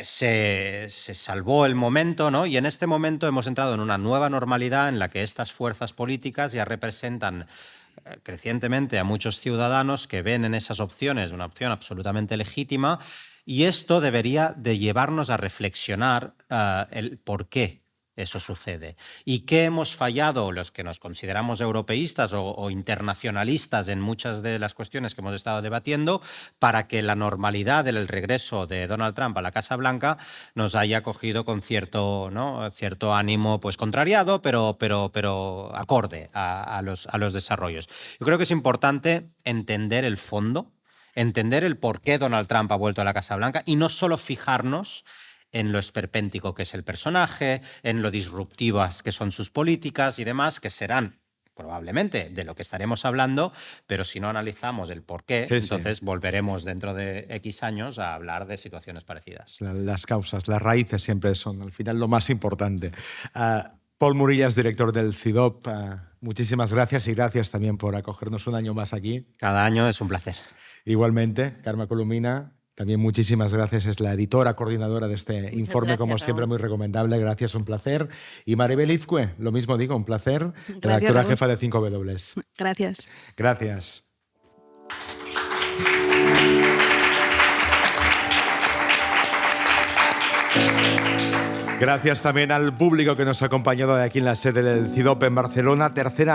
Se salvó el momento, ¿no? Y en este momento hemos entrado en una nueva normalidad en la que estas fuerzas políticas ya representan crecientemente a muchos ciudadanos que ven en esas opciones una opción absolutamente legítima, y esto debería de llevarnos a reflexionar el por qué eso sucede y qué hemos fallado los que nos consideramos europeístas o internacionalistas en muchas de las cuestiones que hemos estado debatiendo para que la normalidad del regreso de Donald Trump a la Casa Blanca nos haya cogido con cierto ánimo pues contrariado, pero acorde a los desarrollos. Yo creo que es importante entender el fondo, entender el por qué Donald Trump ha vuelto a la Casa Blanca y no solo fijarnos en lo esperpéntico que es el personaje, en lo disruptivas que son sus políticas y demás, que serán probablemente de lo que estaremos hablando, pero si no analizamos el porqué, entonces volveremos dentro de X años a hablar de situaciones parecidas. Las causas, las raíces siempre son al final lo más importante. Paul Murillas, director del CIDOB, muchísimas gracias y gracias también por acogernos un año más aquí. Cada año es un placer. Igualmente, Carme Colomina, también muchísimas gracias, es la editora coordinadora de este informe, gracias, como siempre, muy recomendable, gracias, un placer. Y Maribel Izcue, lo mismo digo, un placer, redactora jefa de 5W. Gracias. Gracias. Gracias también al público que nos ha acompañado de aquí en la sede del CIDOB en Barcelona. Tercer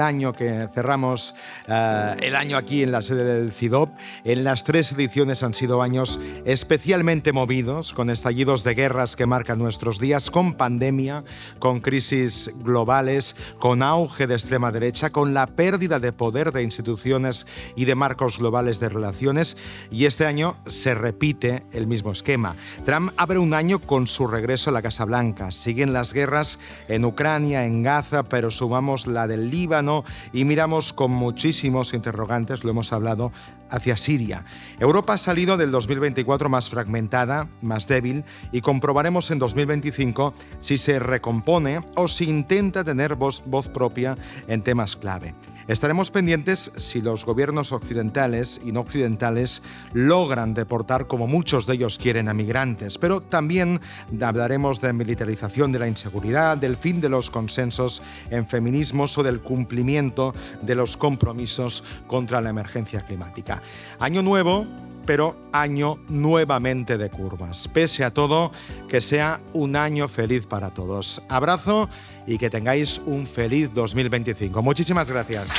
año que cerramos el año aquí en la sede del CIDOB. En las 3 ediciones han sido años especialmente movidos, con estallidos de guerras que marcan nuestros días, con pandemia, con crisis globales, con auge de extrema derecha, con la pérdida de poder de instituciones y de marcos globales de relaciones. Y este año se repite el mismo esquema. Trump abre un año con su regreso a la Casa Blanca. Siguen las guerras en Ucrania, en Gaza, pero sumamos la del Líbano y miramos con muchísimos interrogantes, lo hemos hablado, hacia Siria. Europa ha salido del 2024 más fragmentada, más débil, y comprobaremos en 2025 si se recompone o si intenta tener voz propia en temas clave. Estaremos pendientes si los gobiernos occidentales y no occidentales logran deportar, como muchos de ellos quieren, a migrantes, pero también hablaremos de militarización de la inseguridad, del fin de los consensos en feminismos o del cumplimiento de los compromisos contra la emergencia climática. Año nuevo, pero año nuevamente de curvas. Pese a todo, que sea un año feliz para todos. Abrazo y que tengáis un feliz 2025. Muchísimas gracias.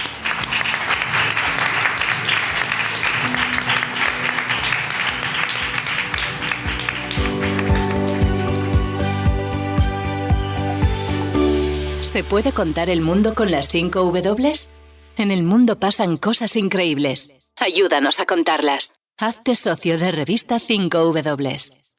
¿Se puede contar el mundo con las 5 W? En el mundo pasan cosas increíbles. Ayúdanos a contarlas. Hazte socio de Revista 5W.